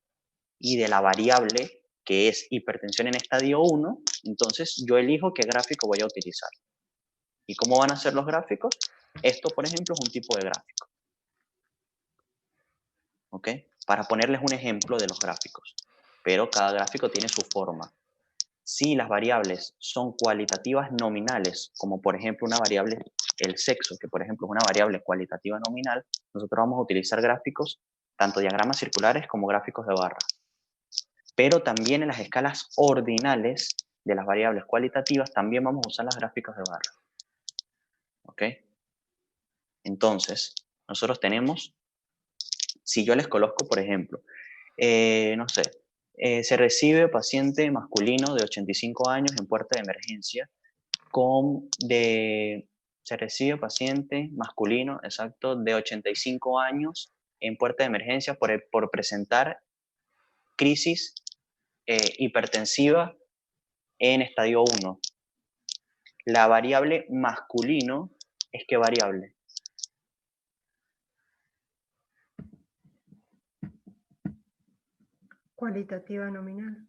y de la variable que es hipertensión en estadio 1, entonces yo elijo qué gráfico voy a utilizar. ¿Y cómo van a ser los gráficos? Esto, por ejemplo, es un tipo de gráfico. ¿Ok? Para ponerles un ejemplo de los gráficos. Pero cada gráfico tiene su forma. Si las variables son cualitativas nominales, como por ejemplo una variable, el sexo, que por ejemplo es una variable cualitativa nominal, nosotros vamos a utilizar gráficos, tanto diagramas circulares como gráficos de barra. Pero también en las escalas ordinales de las variables cualitativas también vamos a usar las gráficos de barra. ¿Ok? Entonces, nosotros tenemos, si yo les coloco, por ejemplo, no sé, se recibe paciente masculino de 85 años en puerta de emergencia se recibe paciente masculino, exacto, de 85 años en puerta de emergencia por presentar crisis hipertensiva en estadio 1. La variable masculino es ¿qué variable? Cualitativa nominal.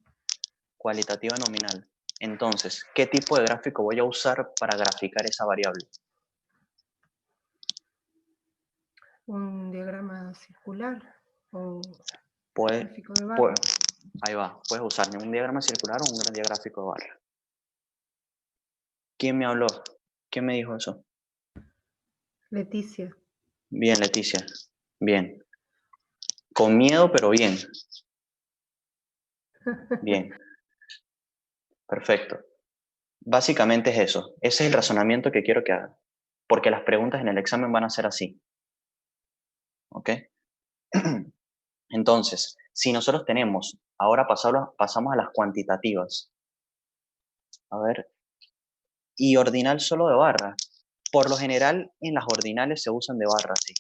Cualitativa nominal. Entonces, ¿qué tipo de gráfico voy a usar para graficar esa variable? Un diagrama circular o gráfico de barra. Ahí va, puedes usar un diagrama circular o un gran gráfico de barra. ¿Quién me habló? ¿Quién me dijo eso? Leticia. Bien, Leticia. Bien. Con miedo, pero bien. Bien. Perfecto. Básicamente es eso. Ese es el razonamiento que quiero que hagan. porque las preguntas en el examen van a ser así. ¿Ok? Entonces, si nosotros tenemos, ahora pasamos a las cuantitativas. A ver, y ordinal solo de barra. Por lo general, en las ordinales se usan de barra, sí.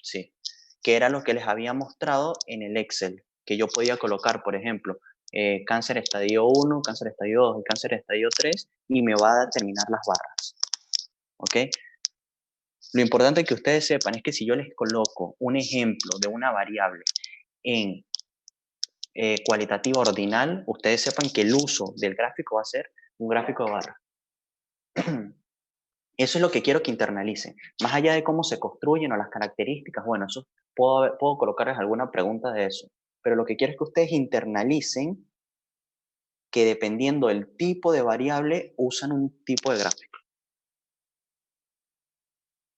Sí, que era lo que les había mostrado en el Excel, que yo podía colocar, por ejemplo, cáncer estadio 1, cáncer estadio 2 y cáncer estadio 3, y me va a determinar las barras. ¿Ok? Lo importante que ustedes sepan es que si yo les coloco un ejemplo de una variable en cualitativa ordinal, ustedes sepan que el uso del gráfico va a ser un gráfico de barra. Eso es lo que quiero que internalicen. Más allá de cómo se construyen o las características, bueno, eso puedo colocarles alguna pregunta de eso. Pero lo que quiero es que ustedes internalicen que dependiendo del tipo de variable, usan un tipo de gráfico.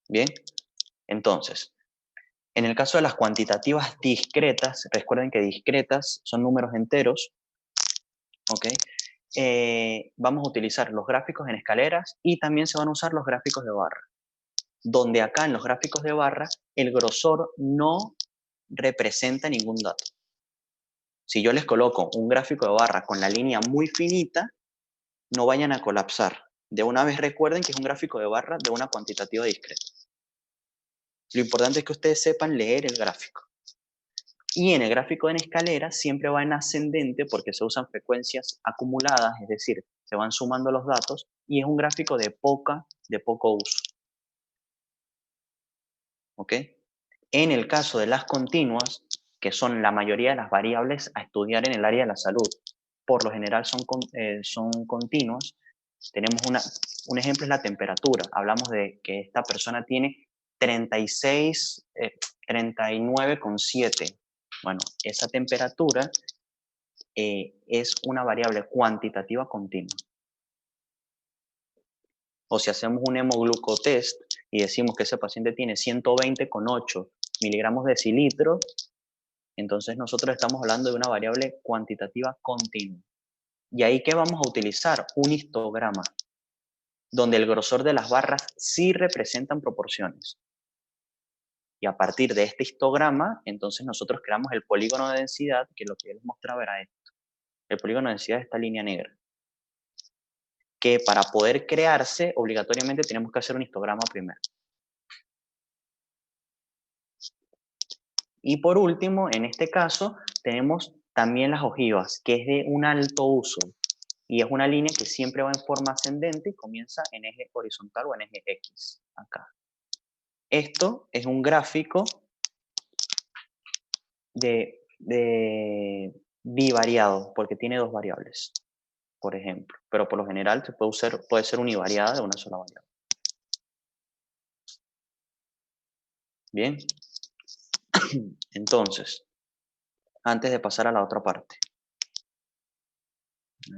Bien, entonces, en el caso de las cuantitativas discretas, recuerden que discretas son números enteros, ¿ok? Vamos a utilizar los gráficos en escaleras y también se van a usar los gráficos de barra, donde acá en los gráficos de barra el grosor no representa ningún dato. Si yo les coloco un gráfico de barra con la línea muy finita, no vayan a colapsar. De una vez recuerden que es un gráfico de barra de una cuantitativa discreta. Lo importante es que ustedes sepan leer el gráfico. Y en el gráfico en escalera siempre va en ascendente porque se usan frecuencias acumuladas, es decir, se van sumando los datos y es un gráfico de poco uso. ¿Ok? En el caso de las continuas, que son la mayoría de las variables a estudiar en el área de la salud, por lo general son continuas, tenemos un ejemplo es la temperatura. Hablamos de que esta persona tiene 39,7. Bueno, esa temperatura es una variable cuantitativa continua. O si hacemos un hemoglucotest y decimos que ese paciente tiene 120,8 miligramos de decilitro, entonces nosotros estamos hablando de una variable cuantitativa continua. ¿Y ahí qué vamos a utilizar? Un histograma, donde el grosor de las barras sí representan proporciones. Y a partir de este histograma, entonces nosotros creamos el polígono de densidad, que lo que yo les mostraba era esto. El polígono de densidad es esta línea negra. Que para poder crearse, obligatoriamente tenemos que hacer un histograma primero. Y por último, en este caso, tenemos también las ojivas, que es de un alto uso. Y es una línea que siempre va en forma ascendente y comienza en eje horizontal o en eje X, acá. Esto es un gráfico de bivariado, porque tiene dos variables, por ejemplo. Pero por lo general puede ser univariada de una sola variable. Bien. Entonces, antes de pasar a la otra parte. A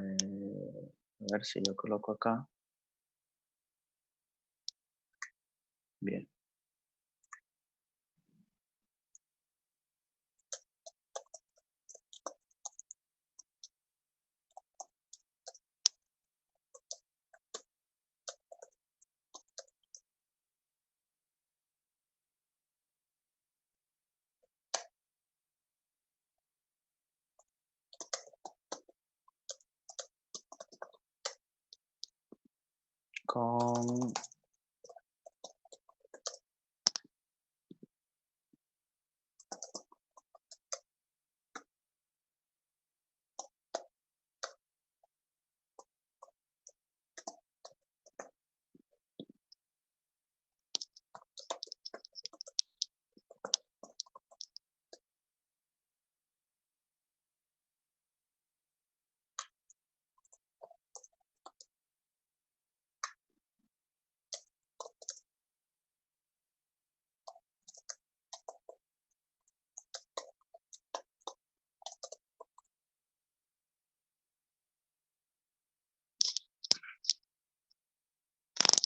ver si lo coloco acá. Bien. Con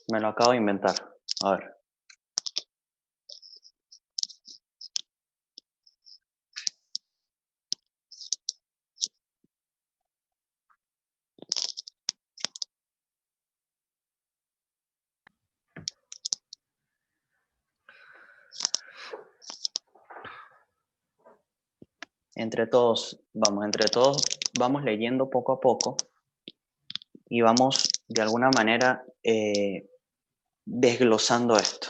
Me lo acabo de inventar. A ver. entre todos vamos leyendo poco a poco y vamos de alguna manera desglosando esto.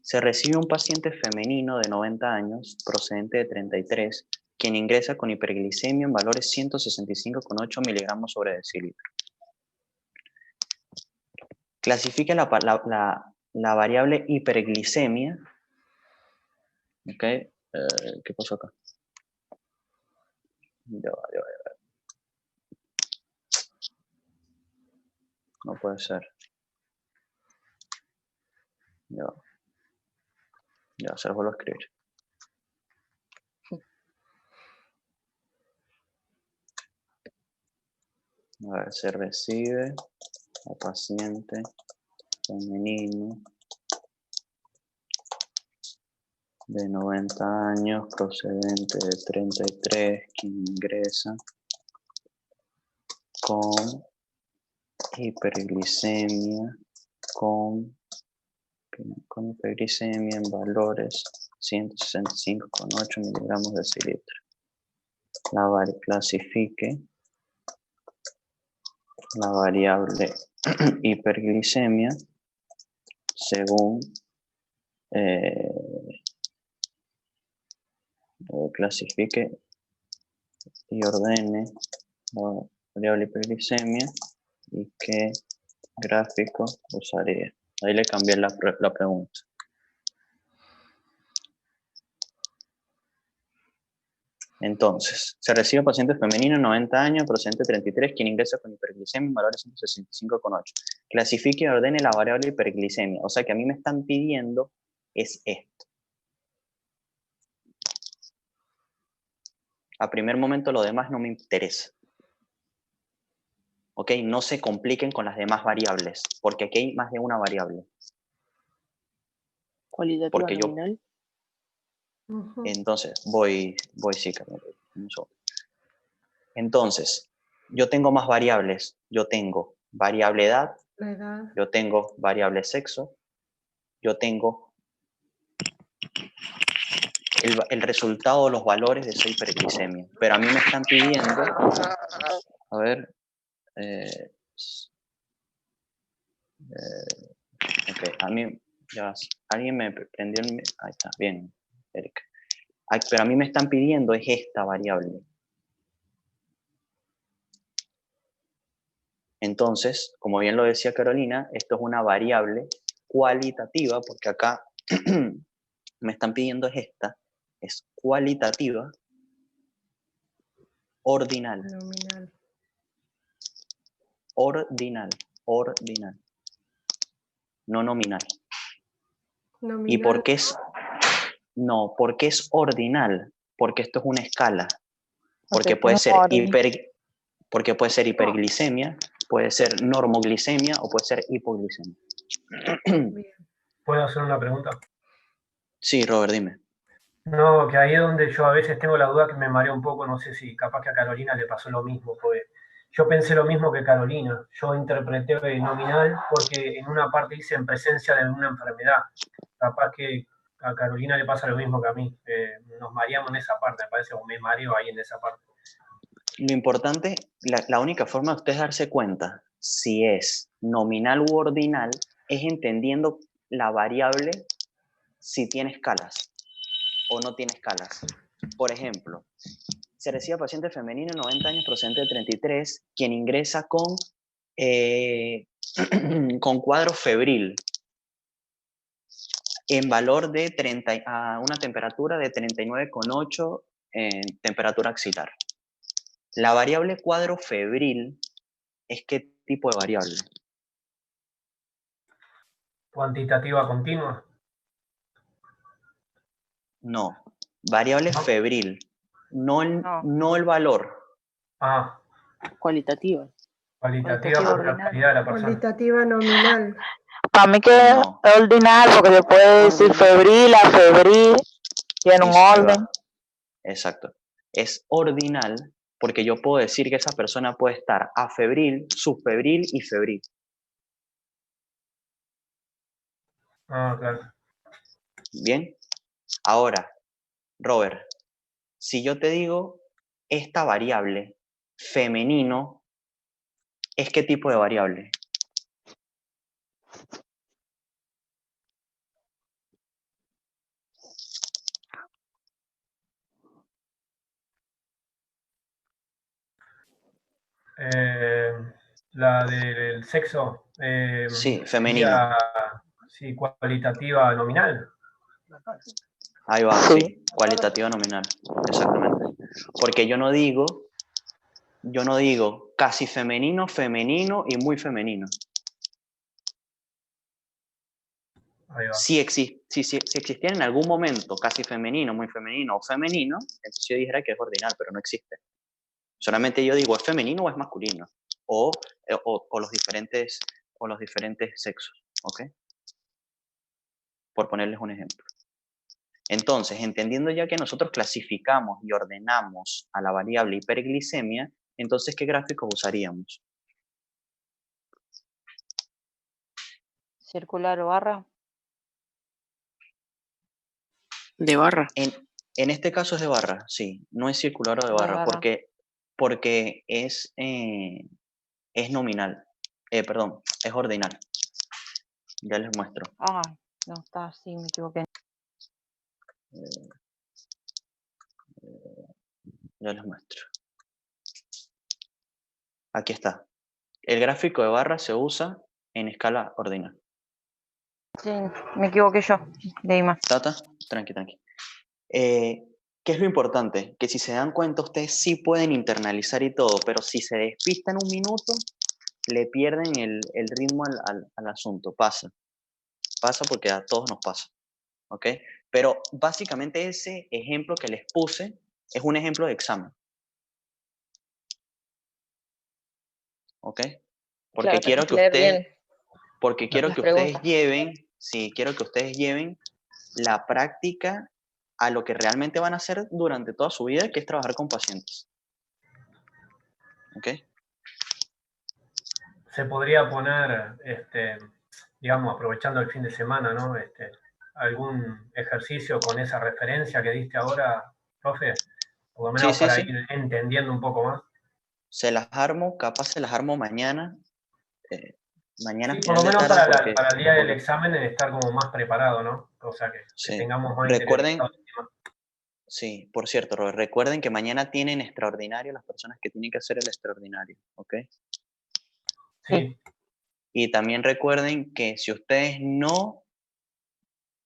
Se recibe un paciente femenino de 90 años, procedente de 33, quien ingresa con hiperglicemia en valores 165,8 miligramos sobre decilitro. Clasifica la variable hiperglicemia. ¿Ok? ¿Qué pasó acá? Ya va. No puede ser. Ya se lo vuelvo a escribir. A ver, se recibe a paciente femenino de 90 años, procedente de 33, quien ingresa con hiperglicemia, con hiperglicemia en valores 165,8 miligramos de decilitro. Clasifique la variable hiperglicemia según clasifique y ordene la variable hiperglicemia y qué gráfico usaría. Ahí le cambié la pregunta. Entonces, se recibe paciente femenino, 90 años, procedente 33, quien ingresa con hiperglicemia en valores 165,8. Clasifique y ordene la variable hiperglicemia. O sea que a mí me están pidiendo es esto. A primer momento lo demás no me interesa. ¿Ok? No se compliquen con las demás variables, porque aquí hay más de una variable. Cualitativa Porque yo... nominal. Entonces, sí, Carmen, un segundo. Entonces, yo tengo más variables. Yo tengo variable edad, La edad. yo tengo variable sexo, yo tengo el resultado de los valores de esa hiperglicemia. Pero a mí me están pidiendo, a ver, ok, a mí, ya, alguien me prendió el... Ahí está, bien, Erika. Pero a mí me están pidiendo es esta variable. Entonces, como bien lo decía Carolina, esto es una variable cualitativa, porque acá me están pidiendo es esta, es cualitativa, ordinal. Nominal. Ordinal. No nominal. Nominal. ¿Y por qué es? No, porque es ordinal, porque esto es una escala. Porque Ok, puede como ser orden. porque puede ser hiperglicemia, puede ser normoglicemia o puede ser hipoglicemia. Bien. ¿Puedo hacer una pregunta? Sí, Robert, dime. No, que ahí es donde yo a veces tengo la duda que me marea un poco, no sé si capaz que a Carolina le pasó lo mismo, porque yo pensé lo mismo que Carolina, yo interpreté nominal porque en una parte dice en presencia de una enfermedad, capaz que a Carolina le pasa lo mismo que a mí, nos mareamos en esa parte, me parece, o me mareo ahí en esa parte. Lo importante, la única forma de ustedes darse cuenta si es nominal u ordinal es entendiendo la variable si tiene escalas o no tiene escalas. Por ejemplo, se recibe paciente femenino, 90 años, procedente de 33, quien ingresa con cuadro febril en valor de a una temperatura de 39,8 en temperatura axilar. La variable cuadro febril es qué tipo de variable. ¿Cuantitativa continua? No, variable ¿No? febril, no el valor. Ah, Cualitativa. cualitativa por la ordinal. calidad de la persona. Cualitativa nominal. Para mí que No. es ordinal, porque se puede decir febril a febril, tiene un Ahí va. orden. Exacto. Es ordinal porque yo puedo decir que esa persona puede estar afebril, subfebril y febril. Ah, claro. Bien. Ahora, Robert, si yo te digo esta variable femenino, ¿es qué tipo de variable? La del sexo. Sí, femenino. Sería, sí, cualitativa nominal. Ahí va, Sí. sí, cualitativa nominal, exactamente. Porque yo no digo casi femenino, femenino y muy femenino. Ahí va. Si existiera en algún momento casi femenino, muy femenino o femenino, entonces yo dijera que es ordinal, pero no existe. Solamente yo digo, ¿es femenino o es masculino? O los diferentes sexos, ¿ok? Por ponerles un ejemplo. Entonces, entendiendo ya que nosotros clasificamos y ordenamos a la variable hiperglicemia, entonces, ¿qué gráficos usaríamos? Circular o barra. De barra. En este caso es de barra, sí. No es circular o de De barra, barra. porque es nominal. Perdón, es ordinal. Ya les muestro. Ah, no, está así, me equivoqué. Ya les muestro. Aquí está. El gráfico de barra se usa en escala ordinal. Sí, me equivoqué yo. Leí más. ¿Tata? Tranqui. ¿Qué es lo importante? Que si se dan cuenta, ustedes sí pueden internalizar y todo, pero si se despistan un minuto, le pierden el ritmo al asunto. Pasa porque a todos nos pasa. ¿Ok? Pero básicamente ese ejemplo que les puse es un ejemplo de examen. ¿Ok? Porque Claro, quiero tenés que que leer ustedes, bien porque quiero las que ustedes preguntas. lleven, sí, quiero que ustedes lleven la práctica a lo que realmente van a hacer durante toda su vida, que es trabajar con pacientes. ¿Ok? Se podría poner, digamos, aprovechando el fin de semana, ¿no? Algún ejercicio con esa referencia que diste ahora, profe, por lo menos para Sí. ir entendiendo un poco más. Se las armo, capaz se las armo mañana. Mañana Sí, por final lo de menos tarde para el día del porque examen estar como más preparado, ¿no? O sea, que sí. tengamos más Recuerden, interiorizado. sí, por cierto, Robert, recuerden que mañana tienen extraordinario las personas que tienen que hacer el extraordinario, ¿ok? Sí, Y también recuerden que si ustedes no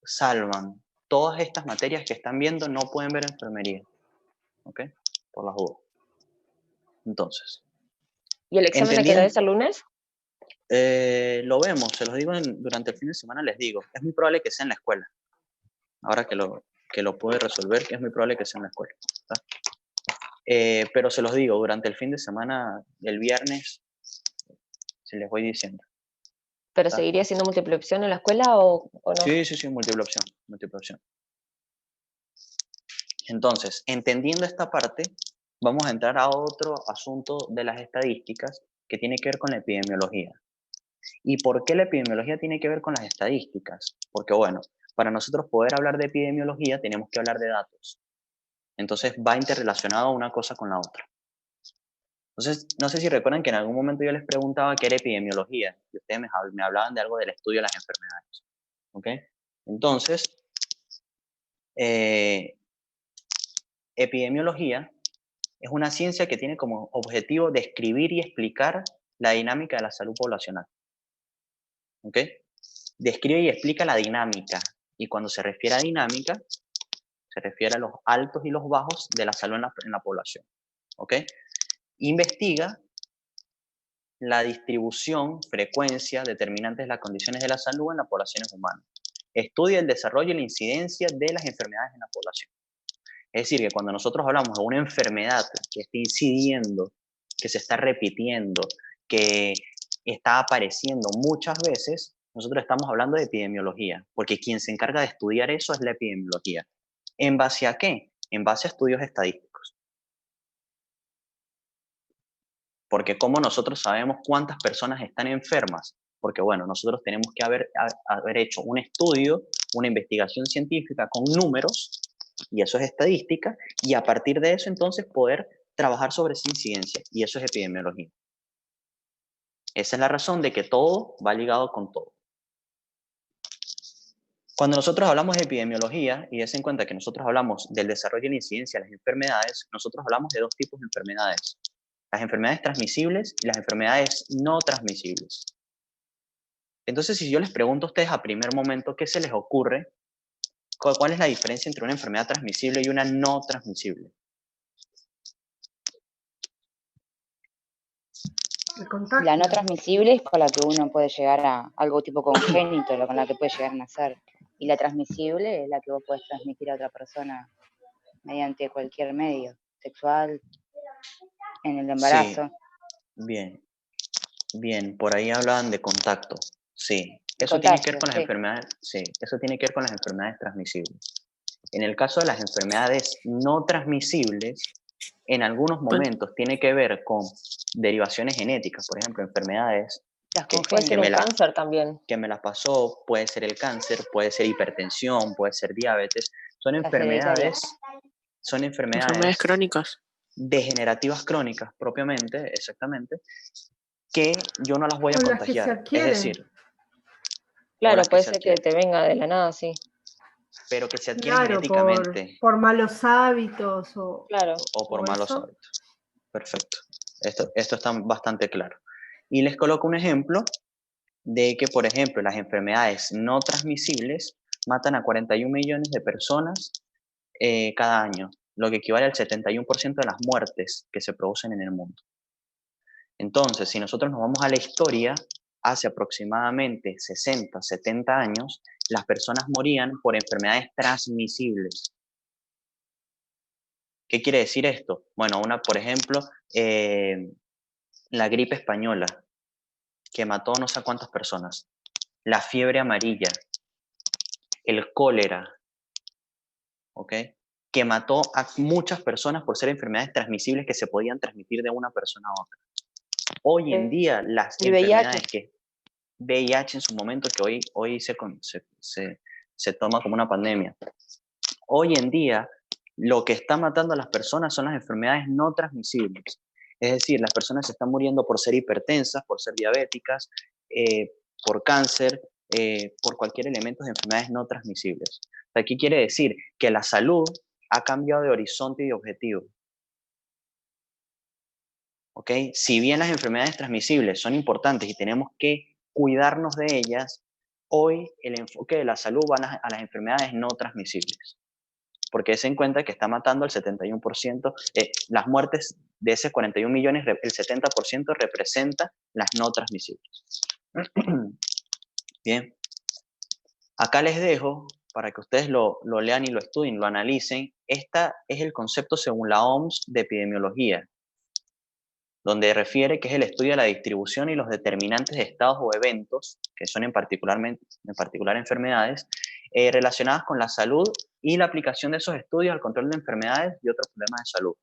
salvan todas estas materias que están viendo, no pueden ver enfermería, ¿ok? Por las dudas. Entonces, ¿Y el examen a qué hora es el lunes? lo vemos, se los digo durante el fin de semana, les digo, es muy probable que sea en la escuela. Ahora que lo puede resolver, es muy probable que sea en la escuela. ¿Está? Pero se los digo, durante el fin de semana, el viernes, se les voy diciendo. ¿Pero ¿Está? seguiría siendo múltiple opción en la escuela o no? Sí, múltiple opción. Entonces, entendiendo esta parte, vamos a entrar a otro asunto de las estadísticas que tiene que ver con la epidemiología. ¿Y por qué la epidemiología tiene que ver con las estadísticas? Porque, bueno, para nosotros poder hablar de epidemiología tenemos que hablar de datos. Entonces, va interrelacionado una cosa con la otra. Entonces, no sé si recuerdan que en algún momento yo les preguntaba qué era epidemiología y ustedes me hablaban de algo del estudio de las enfermedades. ¿Ok? Entonces, epidemiología es una ciencia que tiene como objetivo describir y explicar la dinámica de la salud poblacional. ¿Ok? Describe y explica la dinámica. Y cuando se refiere a dinámica, se refiere a los altos y los bajos de la salud en la población. ¿Ok? Investiga la distribución, frecuencia, determinantes de las condiciones de la salud en las poblaciones humanas. Estudia el desarrollo y la incidencia de las enfermedades en la población. Es decir, que cuando nosotros hablamos de una enfermedad que está incidiendo, que se está repitiendo, que está apareciendo muchas veces, nosotros estamos hablando de epidemiología, porque quien se encarga de estudiar eso es la epidemiología. ¿En base a qué? En base a estudios estadísticos. Porque ¿cómo nosotros sabemos cuántas personas están enfermas? Porque, bueno, nosotros tenemos que haber hecho un estudio, una investigación científica con números y eso es estadística, y a partir de eso entonces poder trabajar sobre esa incidencia, y eso es epidemiología. Esa es la razón de que todo va ligado con todo. Cuando nosotros hablamos de epidemiología, y des en cuenta que nosotros hablamos del desarrollo y la incidencia de las enfermedades, nosotros hablamos de dos tipos de enfermedades. Las enfermedades transmisibles y las enfermedades no transmisibles. Entonces, si yo les pregunto a ustedes a primer momento, ¿qué se les ocurre? ¿Cuál es la diferencia entre una enfermedad transmisible y una no transmisible? El contagio. La no transmisible es con la que uno puede llegar a algo tipo congénito, con la que puede llegar a nacer. Y la transmisible es la que vos podés transmitir a otra persona mediante cualquier medio, sexual, en el embarazo. Sí, bien. Bien, por ahí hablaban de contacto. Sí, eso Contagio, tiene que ver con las sí. enfermedades, sí, eso tiene que ver con las enfermedades transmisibles. En el caso de las enfermedades no transmisibles, en algunos momentos tiene que ver con derivaciones genéticas, por ejemplo, enfermedades Las que, Puede ser que, un me la, cáncer también. que me las pasó, puede ser el cáncer, puede ser hipertensión, puede ser diabetes. Son Las hereditarias. enfermedades crónicas. degenerativas crónicas propiamente, exactamente, que yo no las voy a Con las que se contagiar. Es adquieren. decir, Claro, las que puede se ser que adquieren, te venga de la nada, sí. pero que se adquieren Claro, genéticamente por malos hábitos Claro. o por malos eso. hábitos. Perfecto. Esto está bastante claro. Y les coloco un ejemplo de que, por ejemplo, las enfermedades no transmisibles matan a 41 millones de personas cada año, lo que equivale al 71% de las muertes que se producen en el mundo. Entonces, si nosotros nos vamos a la historia, hace aproximadamente 60, 70 años, las personas morían por enfermedades transmisibles. ¿Qué quiere decir esto? Bueno, por ejemplo, la gripe española, que mató no sé cuántas personas. La fiebre amarilla, el cólera, ¿ok? Que mató a muchas personas por ser enfermedades transmisibles que se podían transmitir de una persona a otra. Hoy en día, las El VIH. enfermedades que VIH en su momento, que hoy se toma como una pandemia. Hoy en día, lo que está matando a las personas son las enfermedades no transmisibles. Es decir, las personas se están muriendo por ser hipertensas, por ser diabéticas, por cáncer, por cualquier elemento de enfermedades no transmisibles. Aquí quiere decir que la salud ha cambiado de horizonte y de objetivo. ¿Ok? Si bien las enfermedades transmisibles son importantes y tenemos que cuidarnos de ellas, hoy el enfoque de la salud va a las enfermedades no transmisibles. Porque se en cuenta que está matando al 71%, las muertes de esos 41 millones, el 70% representa las no transmisibles. Bien. Acá les dejo, para que ustedes lo lean y lo estudien, lo analicen. Este es el concepto según la OMS de epidemiología, donde refiere que es el estudio de la distribución y los determinantes de estados o eventos, que son en particular enfermedades, relacionadas con la salud y la aplicación de esos estudios al control de enfermedades y otros problemas de salud.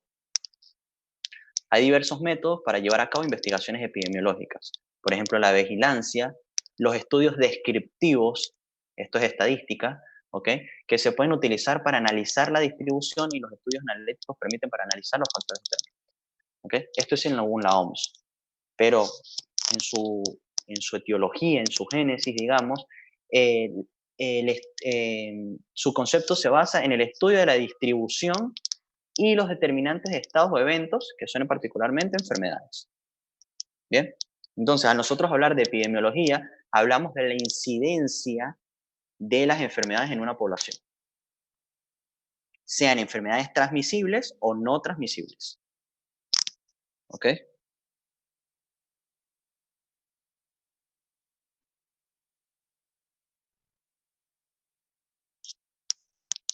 Hay diversos métodos para llevar a cabo investigaciones epidemiológicas. Por ejemplo, la vigilancia, los estudios descriptivos, esto es estadística, ¿ok? Que se pueden utilizar para analizar la distribución, y los estudios analíticos permiten para analizar los factores determinantes. ¿Okay? Esto es según la OMS, pero en su etiología, en su génesis, digamos, su concepto se basa en el estudio de la distribución y los determinantes de estados o eventos, que son particularmente enfermedades. Bien, entonces al nosotros hablar de epidemiología, hablamos de la incidencia de las enfermedades en una población, sean enfermedades transmisibles o no transmisibles. ¿Ok?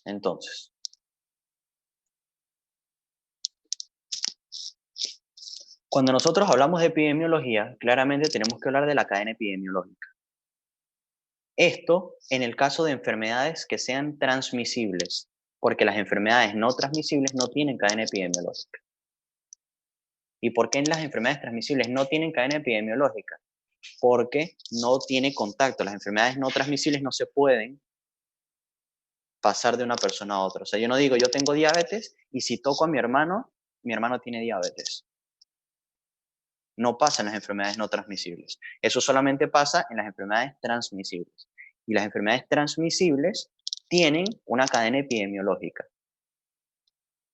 Entonces, cuando nosotros hablamos de epidemiología, claramente tenemos que hablar de la cadena epidemiológica. Esto en el caso de enfermedades que sean transmisibles, porque las enfermedades no transmisibles no tienen cadena epidemiológica. ¿Y por qué en las enfermedades transmisibles no tienen cadena epidemiológica? Porque no tiene contacto. Las enfermedades no transmisibles no se pueden pasar de una persona a otra. O sea, yo no digo, yo tengo diabetes y si toco a mi hermano tiene diabetes. No pasa en las enfermedades no transmisibles. Eso solamente pasa en las enfermedades transmisibles. Y las enfermedades transmisibles tienen una cadena epidemiológica.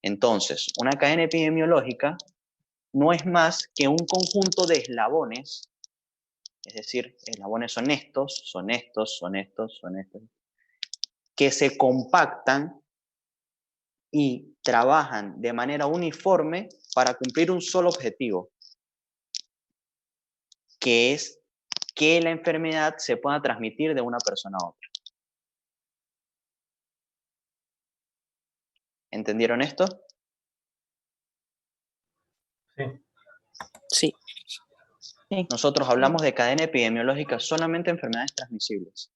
Entonces, una cadena epidemiológica no es más que un conjunto de eslabones, es decir, eslabones son estos, que se compactan y trabajan de manera uniforme para cumplir un solo objetivo, que es que la enfermedad se pueda transmitir de una persona a otra. ¿Entendieron esto? Sí. Nosotros hablamos de cadena epidemiológica solamente en enfermedades transmisibles.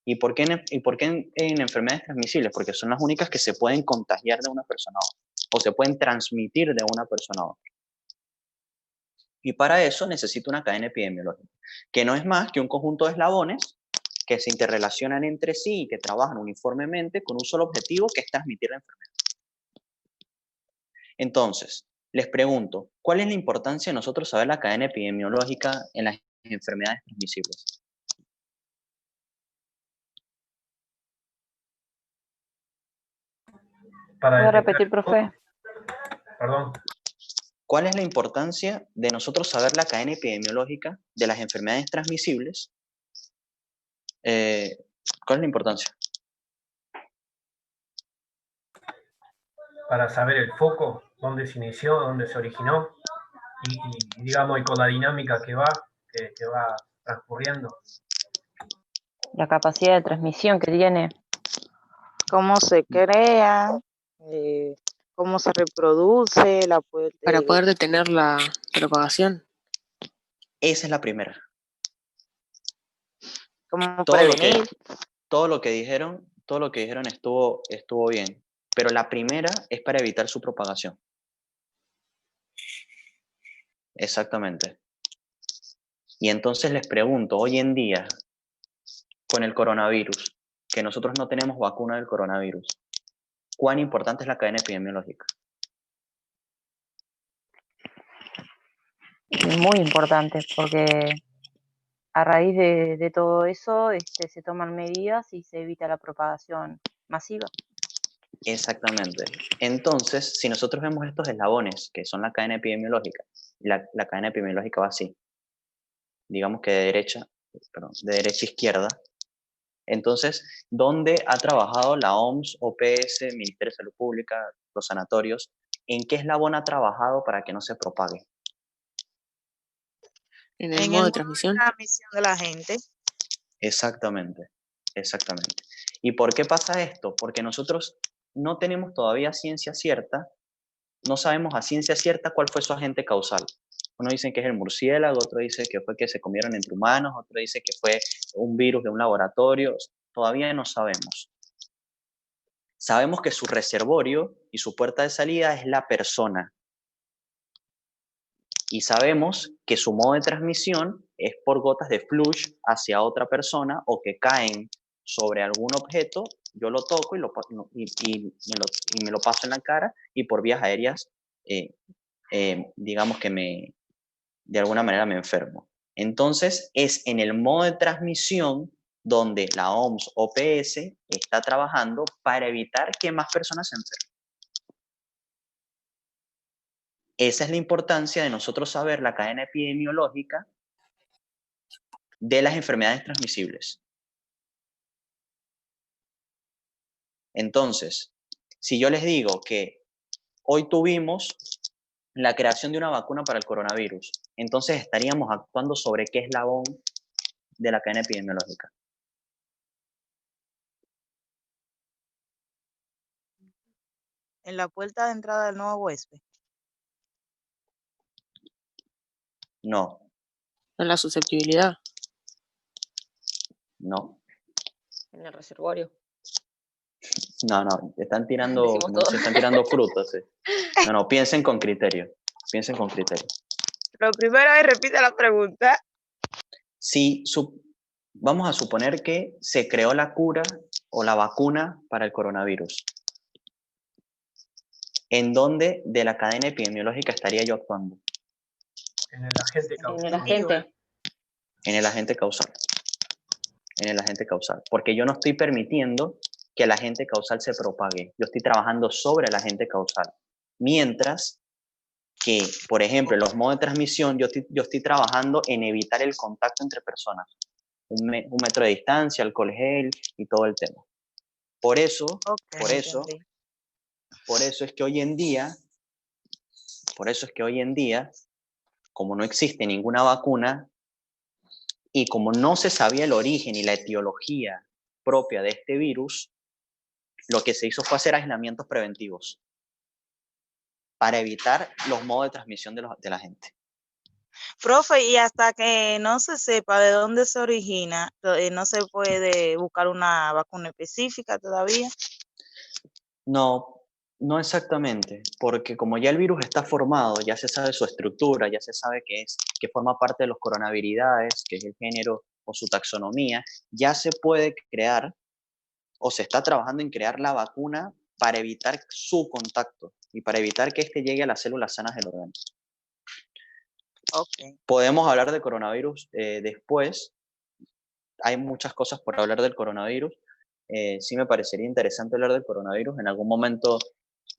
¿Y por qué en enfermedades transmisibles? Porque son las únicas que se pueden contagiar de una persona a otra, o se pueden transmitir de una persona a otra. Y para eso necesito una cadena epidemiológica, que no es más que un conjunto de eslabones que se interrelacionan entre sí y que trabajan uniformemente con un solo objetivo, que es transmitir la enfermedad. Entonces, les pregunto, ¿cuál es la importancia de nosotros saber la cadena epidemiológica en las enfermedades transmisibles? ¿Puede repetir, profe? Perdón. ¿Cuál es la importancia de nosotros saber la cadena epidemiológica de las enfermedades transmisibles? ¿Cuál es la importancia? Para saber el foco, dónde se inició, dónde se originó, y digamos, y con la dinámica que va transcurriendo. La capacidad de transmisión que tiene. Cómo se crea, cómo se reproduce, Para poder detener la propagación. Esa es la primera. cómo prevenir. Todo lo que dijeron estuvo bien, pero la primera es para evitar su propagación. Exactamente. Y entonces les pregunto, hoy en día, con el coronavirus, que nosotros no tenemos vacuna del coronavirus, ¿cuán importante es la cadena epidemiológica? Muy importante, porque a raíz de todo eso se toman medidas y se evita la propagación masiva. Exactamente. Entonces, si nosotros vemos estos eslabones, que son la cadena epidemiológica, la cadena epidemiológica va así, digamos que de derecha a izquierda. Entonces, ¿dónde ha trabajado la OMS, OPS, Ministerio de Salud Pública, los sanatorios? ¿En qué eslabón ha trabajado para que no se propague? En el modo de transmisión. De la gente. Exactamente, exactamente. ¿Y por qué pasa esto? Porque nosotros no tenemos todavía ciencia cierta, no sabemos a ciencia cierta cuál fue su agente causal. Uno dice que es el murciélago, otro dice que fue que se comieron entre humanos, otro dice que fue un virus de un laboratorio. Todavía no sabemos. Sabemos que su reservorio y su puerta de salida es la persona. Y sabemos que su modo de transmisión es por gotas de flush hacia otra persona o que caen sobre algún objeto, yo lo toco y me lo paso en la cara, y por vías aéreas, digamos que de alguna manera me enfermo. Entonces, es en el modo de transmisión donde la OMS OPS está trabajando para evitar que más personas se enfermen. Esa es la importancia de nosotros saber la cadena epidemiológica de las enfermedades transmisibles. Entonces, si yo les digo que hoy tuvimos la creación de una vacuna para el coronavirus, entonces estaríamos actuando sobre qué eslabón de la cadena epidemiológica. En la puerta de entrada del nuevo huésped. No. En la susceptibilidad. No. En el reservorio. No, se están tirando frutos. Sí. No, piensen con criterio. Piensen con criterio. Lo primero es repite la pregunta. Si Vamos a suponer que se creó la cura o la vacuna para el coronavirus. ¿En dónde de la cadena epidemiológica estaría yo actuando? En el agente En causal. el agente. En el agente causal. En el agente causal. Porque yo no estoy permitiendo que el agente causal se propague. Yo estoy trabajando sobre el agente causal. Mientras que, por ejemplo, en los modos de transmisión, yo estoy trabajando en evitar el contacto entre personas. Un metro de distancia, alcohol gel y todo el tema. Por eso Entendí. es que hoy en día, como no existe ninguna vacuna y como no se sabía el origen y la etiología propia de este virus, lo que se hizo fue hacer aislamientos preventivos para evitar los modos de transmisión de la gente. Profe, y hasta que no se sepa de dónde se origina, no se puede buscar una vacuna específica todavía. No, no exactamente, porque como ya el virus está formado, ya se sabe su estructura, ya se sabe que forma parte de los coronaviridaes, que es el género o su taxonomía, ya se puede crear o se está trabajando en crear la vacuna para evitar su contacto y para evitar que éste llegue a las células sanas del organismo. Ok. Podemos hablar de coronavirus después. Hay muchas cosas por hablar del coronavirus. Sí me parecería interesante hablar del coronavirus. En algún momento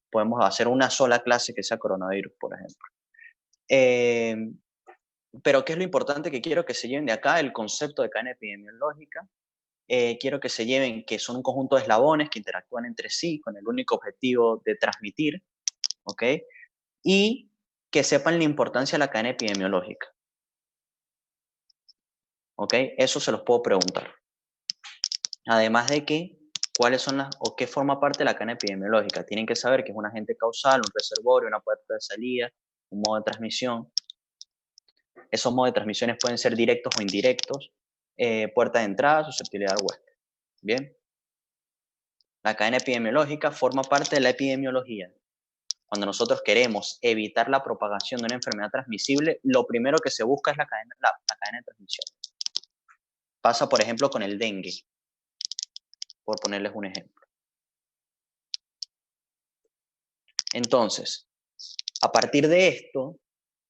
podemos hacer una sola clase que sea coronavirus, por ejemplo. Pero ¿qué es lo importante que quiero que se lleven de acá? El concepto de cadena epidemiológica. Quiero que se lleven que son un conjunto de eslabones que interactúan entre sí con el único objetivo de transmitir, ¿ok? Y que sepan la importancia de la cadena epidemiológica, ¿ok? Eso se los puedo preguntar. Además de que, ¿cuáles son o qué forma parte de la cadena epidemiológica? Tienen que saber que es un agente causal, un reservorio, una puerta de salida, un modo de transmisión. Esos modos de transmisiones pueden ser directos o indirectos, puerta de entrada, susceptibilidad al huésped. Bien. La cadena epidemiológica forma parte de la epidemiología. Cuando nosotros queremos evitar la propagación de una enfermedad transmisible, lo primero que se busca es la cadena de transmisión. Pasa, por ejemplo, con el dengue, por ponerles un ejemplo. Entonces, a partir de esto,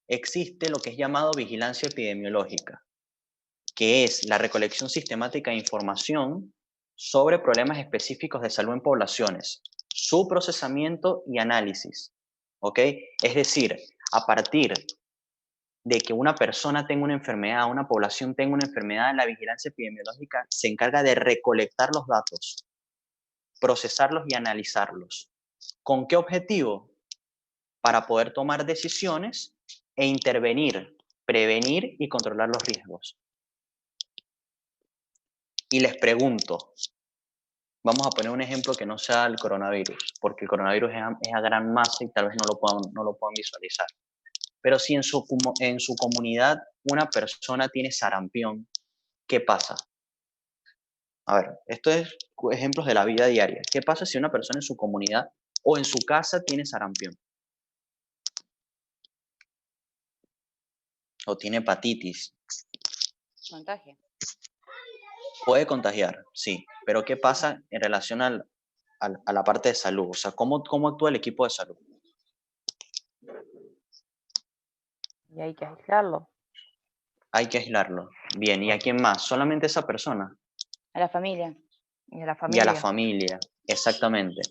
existe lo que es llamado vigilancia epidemiológica, que es la recolección sistemática de información sobre problemas específicos de salud en poblaciones, su procesamiento y análisis, ¿ok? Es decir, a partir de que una persona tenga una enfermedad, una población tenga una enfermedad, la vigilancia epidemiológica se encarga de recolectar los datos, procesarlos y analizarlos. ¿Con qué objetivo? Para poder tomar decisiones e intervenir, prevenir y controlar los riesgos. Y les pregunto, vamos a poner un ejemplo que no sea el coronavirus, porque el coronavirus es a gran masa y tal vez no lo puedan visualizar. Pero si en su comunidad una persona tiene sarampión, ¿qué pasa? A ver, esto es ejemplos de la vida diaria. ¿Qué pasa si una persona en su comunidad o en su casa tiene sarampión? O tiene hepatitis. Contagia. Puede contagiar, sí. Pero ¿qué pasa en relación a la parte de salud? O sea, ¿cómo actúa el equipo de salud? Y hay que aislarlo. Hay que aislarlo. Bien, ¿y a quién más? ¿Solamente esa persona? A la familia. Y a la Y a familia. la familia, exactamente.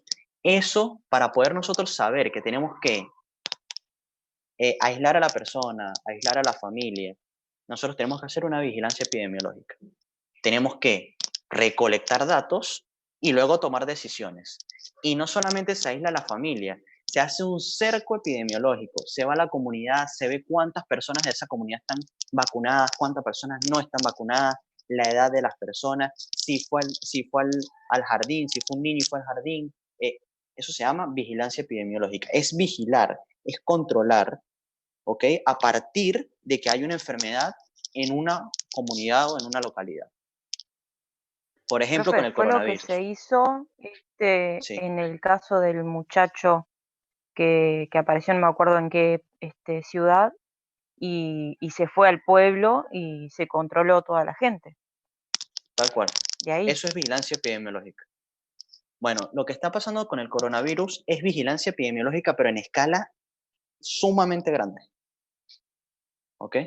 Eso para poder nosotros saber que tenemos que aislar a la persona, aislar a la familia, nosotros tenemos que hacer una vigilancia epidemiológica. Tenemos que recolectar datos y luego tomar decisiones. Y no solamente se aísla a la familia, se hace un cerco epidemiológico, se va a la comunidad, se ve cuántas personas de esa comunidad están vacunadas, cuántas personas no están vacunadas, la edad de las personas, si fue al jardín, si fue un niño y fue al jardín. Eso se llama vigilancia epidemiológica. Es vigilar, es controlar, ¿ok? A partir de que hay una enfermedad en una comunidad o en una localidad. Por ejemplo, con Profe, el fue lo que coronavirus. se hizo Sí. en el caso del muchacho que apareció, no me acuerdo en qué ciudad, y se fue al pueblo y se controló toda la gente. Tal cual. De ahí. Eso es vigilancia epidemiológica. Bueno, lo que está pasando con el coronavirus es vigilancia epidemiológica, pero en escala sumamente grande. ¿Ok?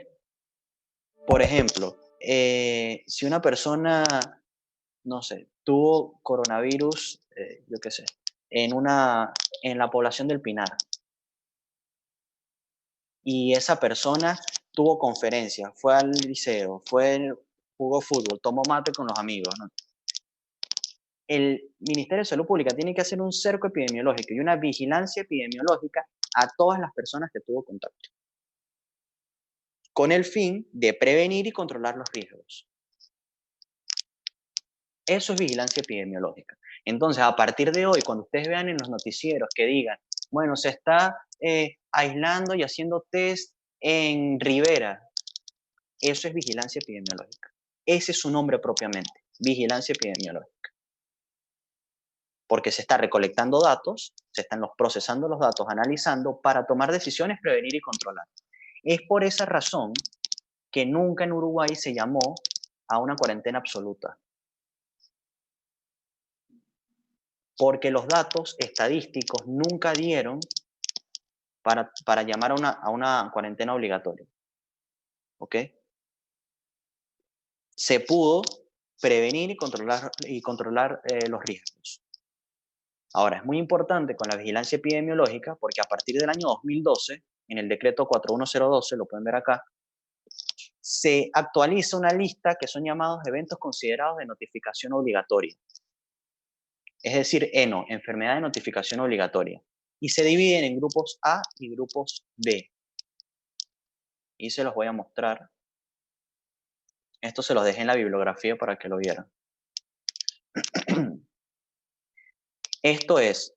Por ejemplo, si una persona, no sé, tuvo coronavirus, yo qué sé, en la población del Pinar, y esa persona tuvo conferencia, fue al liceo, jugó fútbol, tomó mate con los amigos, ¿no? El Ministerio de Salud Pública tiene que hacer un cerco epidemiológico y una vigilancia epidemiológica a todas las personas que tuvo contacto, con el fin de prevenir y controlar los riesgos. Eso es vigilancia epidemiológica. Entonces, a partir de hoy, cuando ustedes vean en los noticieros que digan, bueno, se está aislando y haciendo test en Rivera, eso es vigilancia epidemiológica. Ese es su nombre propiamente, vigilancia epidemiológica. Porque se está recolectando datos, se están procesando los datos, analizando para tomar decisiones, prevenir y controlar. Es por esa razón que nunca en Uruguay se llamó a una cuarentena absoluta. Porque los datos estadísticos nunca dieron para llamar a una cuarentena obligatoria. ¿Ok? Se pudo prevenir y controlar los riesgos. Ahora, es muy importante con la vigilancia epidemiológica porque a partir del año 2012, en el decreto 41012, lo pueden ver acá, se actualiza una lista que son llamados eventos considerados de notificación obligatoria. Es decir, ENO, enfermedad de notificación obligatoria. Y se dividen en grupos A y grupos B. Y se los voy a mostrar. Esto se los dejé en la bibliografía para que lo vieran. Esto es,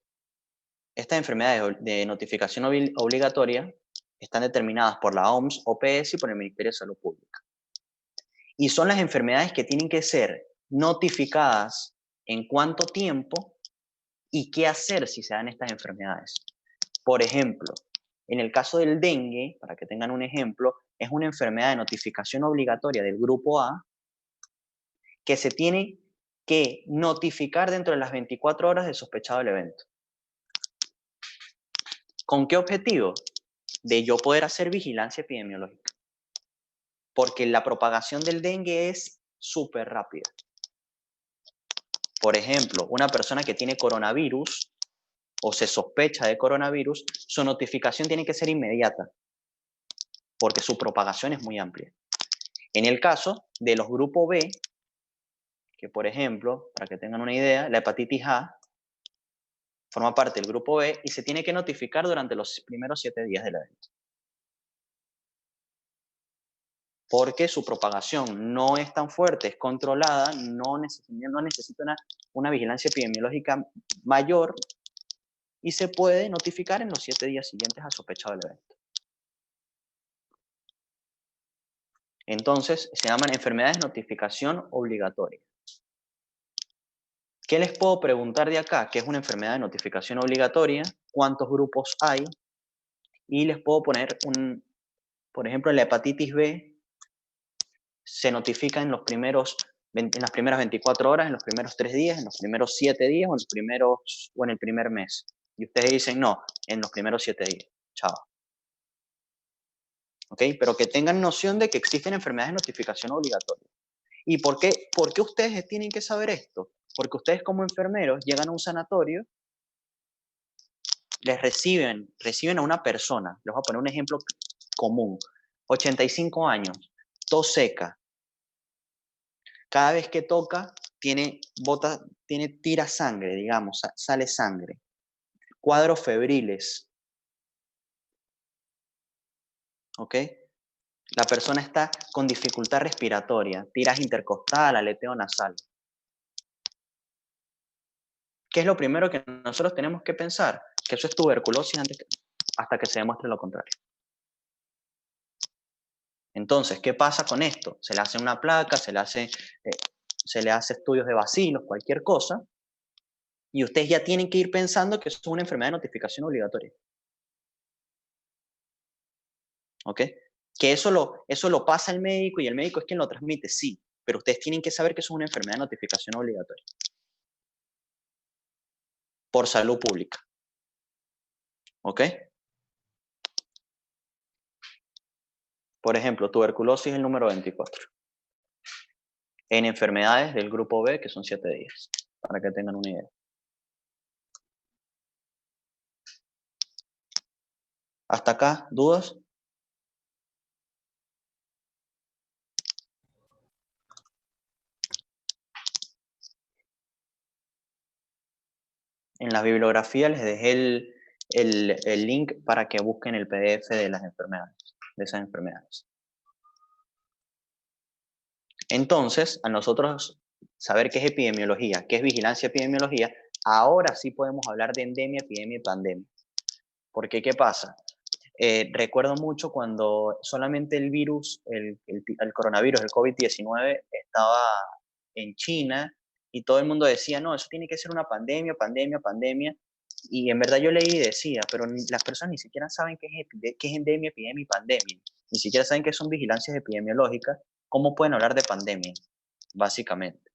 estas enfermedades de notificación obligatoria están determinadas por la OMS, OPS y por el Ministerio de Salud Pública. Y son las enfermedades que tienen que ser notificadas en cuánto tiempo y qué hacer si se dan estas enfermedades. Por ejemplo, en el caso del dengue, para que tengan un ejemplo, es una enfermedad de notificación obligatoria del grupo A que se tiene que notificar dentro de las 24 horas de sospechado el evento. ¿Con qué objetivo? De yo poder hacer vigilancia epidemiológica. Porque la propagación del dengue es súper rápida. Por ejemplo, una persona que tiene coronavirus o se sospecha de coronavirus, su notificación tiene que ser inmediata, porque su propagación es muy amplia. En el caso de los grupos B, que por ejemplo, para que tengan una idea, la hepatitis A forma parte del grupo B y se tiene que notificar durante los primeros 7 días del evento. Porque su propagación no es tan fuerte, es controlada, no necesita una vigilancia epidemiológica mayor y se puede notificar en los 7 días siguientes a sospechado del evento. Entonces, se llaman enfermedades de notificación obligatoria. ¿Qué les puedo preguntar de acá? ¿Qué es una enfermedad de notificación obligatoria? ¿Cuántos grupos hay? Y les puedo poner por ejemplo, en la hepatitis B se notifica en las primeras 24 horas, en los primeros 3 días, en los primeros 7 días o en el primer mes. Y ustedes dicen, no, en los primeros 7 días. Chao. ¿Ok? Pero que tengan noción de que existen enfermedades de notificación obligatoria. ¿Y por qué ustedes tienen que saber esto? Porque ustedes como enfermeros llegan a un sanatorio, les reciben a una persona, les voy a poner un ejemplo común, 85 años, tos seca. Cada vez que toca, tira sangre, digamos, sale sangre. Cuadros febriles. ¿Ok? La persona está con dificultad respiratoria, tiras intercostal, aleteo nasal. ¿Qué es lo primero que nosotros tenemos que pensar? Que eso es tuberculosis hasta que se demuestre lo contrario. Entonces, ¿qué pasa con esto? Se le hace una placa, se le hace estudios de bacilos, cualquier cosa, y ustedes ya tienen que ir pensando que eso es una enfermedad de notificación obligatoria. ¿Ok? Que eso lo pasa el médico y el médico es quien lo transmite, sí, pero ustedes tienen que saber que eso es una enfermedad de notificación obligatoria. Por salud pública. ¿Ok? Por ejemplo, tuberculosis es el número 24. En enfermedades del grupo B, que son 7 días, para que tengan una idea. ¿Hasta acá? ¿Dudas? En la bibliografía les dejé el link para que busquen el PDF de las enfermedades, de esas enfermedades. Entonces, a nosotros saber qué es epidemiología, qué es vigilancia epidemiología, ahora sí podemos hablar de endemia, epidemia y pandemia. Porque, ¿qué pasa? Recuerdo mucho cuando solamente el virus, el coronavirus, el COVID-19, estaba en China y todo el mundo decía, no, eso tiene que ser una pandemia, pandemia, pandemia. Y en verdad yo leí y decía, pero las personas ni siquiera saben qué es endemia, epidemia y pandemia. Ni siquiera saben qué son vigilancias epidemiológicas. ¿Cómo pueden hablar de pandemia? Básicamente.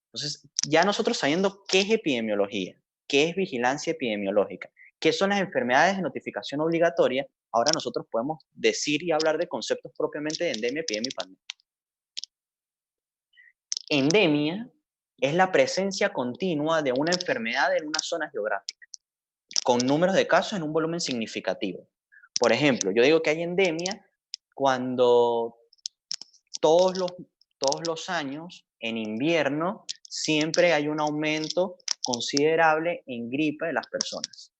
Entonces, ya nosotros sabiendo qué es epidemiología, qué es vigilancia epidemiológica, qué son las enfermedades de notificación obligatoria, ahora nosotros podemos decir y hablar de conceptos propiamente de endemia, epidemia y pandemia. Endemia es la presencia continua de una enfermedad en una zona geográfica, con números de casos en un volumen significativo. Por ejemplo, yo digo que hay endemia cuando todos los años, en invierno, siempre hay un aumento considerable en gripe de las personas.